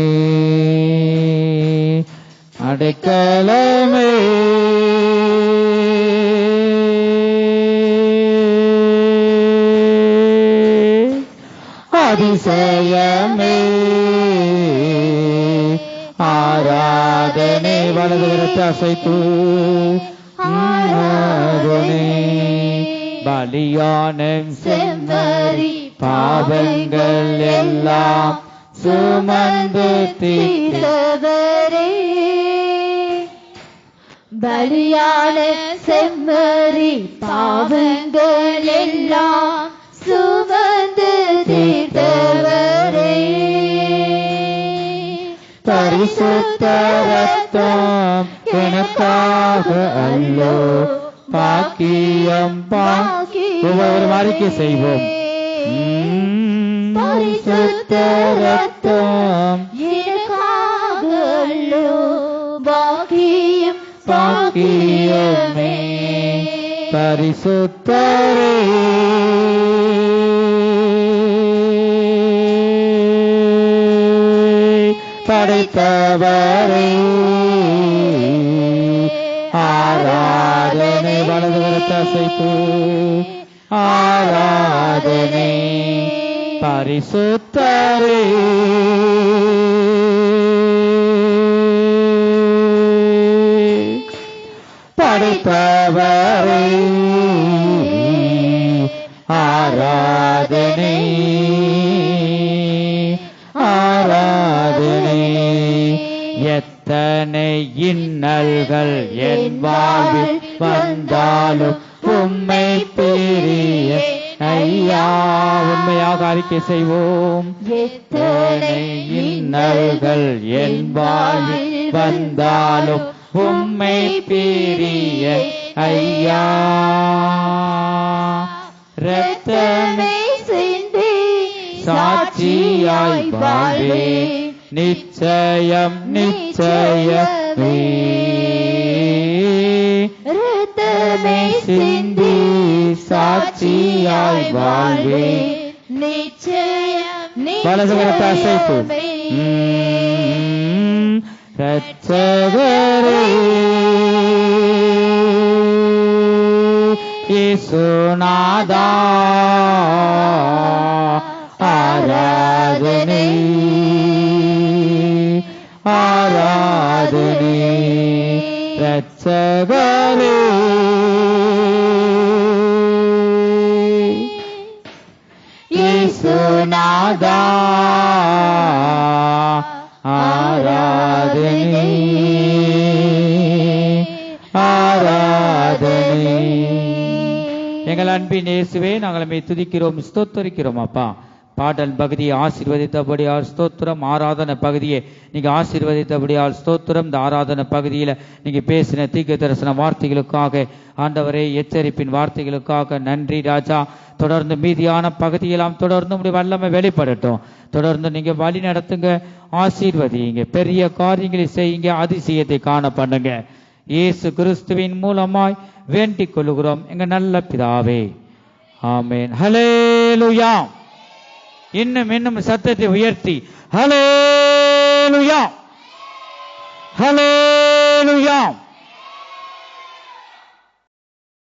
அடைக்கலமே அதிசயமே ஆராதனை. வலது கரத்தை அசைத்து ஆராதனை. பலியான செம்மறி பாவங்கள் எல்லாம் சுமந்து தீர்த்தவரே, பலியான செம்மறி பாவங்கள் எல்லாம் சுமந்து தீர்த்தவரே, பரிசுத்த ரத்தம் எனக்காக அல்லோ பாக்கியம் ஒவ்வொரு அறிக்கை செய்வோம். பரிசுத்த ரத்தம் எனக்காக அல்லோ பாக்கியம் பாக்கியமே. பரிசுத்தரே படைத்தவரே ஆராதனை. வலது கரத்தை அசைத்து ஆராதனை. பரிசுத்தரே படைத்தவரே ஆராதனை ஆராதனை. எத்தனை இன்னல்கள் என் வாழ்வில் வந்தாலும் உம்மை பிரிய ஐயா. உண்மையாக அறிக்கை செய்வோம். எத்தனை இன்னல்கள் என் வாழ்வில் வந்தாலும் உம்மை பிரிய ஐயா. ரத்தமே சிந்தி சாட்சியாய் வாழ்வே நிச்சயம் நிச்சயமே. ரத்தமே சிந்தி சாட்சியாய் வாழ்வே நிச்சயம் வலது கரத்தை அசைத்து ரட்சகரே இயேசுநாதா ஆராதனை ஆராதனை. ரட்சகரே இயேசுநாதா ஆராதனை ஆராதனை. எங்கள் அன்பின் இயேசுவே, நாங்கள் நம்மை துதிக்கிறோம், ஸ்தோத்தரிக்கிறோம். அப்பா, பாடல் பகுதியை ஆசீர்வதித்தபடியால் ஸ்தோத்திரம். ஆராதனை பகுதியை நீங்க ஆசீர்வதித்தபடியால் ஸ்தோத்திரம். இந்த ஆராதனை பகுதியில் நீங்க பேசின தீர்க்க தரிசன வார்த்தைகளுக்காக ஆண்டவரே, எச்சரிப்பின் வார்த்தைகளுக்காக நன்றி ராஜா. தொடர்ந்து மீதியான பகுதியெல்லாம் தொடர்ந்து உடைய வல்லமை வெளிப்படட்டும். தொடர்ந்து நீங்க வழி நடத்துங்க, ஆசீர்வதிங்க, பெரிய காரியங்களை செய்யுங்க, அதிசயத்தை காண பண்ணுங்க. இயேசு கிறிஸ்துவின் மூலமாய் வேண்டிக் கொள்ளுகிறோம் எங்க நல்ல பிதாவே, ஆமென். ஹல்லேலூயா. இன்னும் சத்தத்தை உயர்த்தி ஹல்லேலூயா ஹல்லேலூயா.